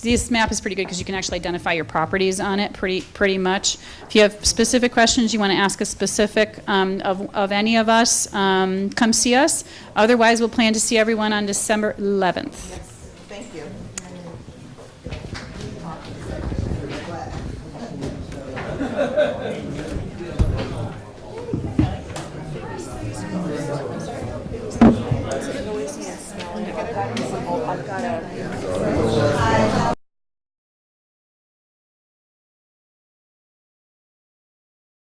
this map is pretty good because you can actually identify your properties on it pretty much. If you have specific questions, you want to ask a specific of any of us, come see us. Otherwise, we'll plan to see everyone on December 11th. Thank you. I've got a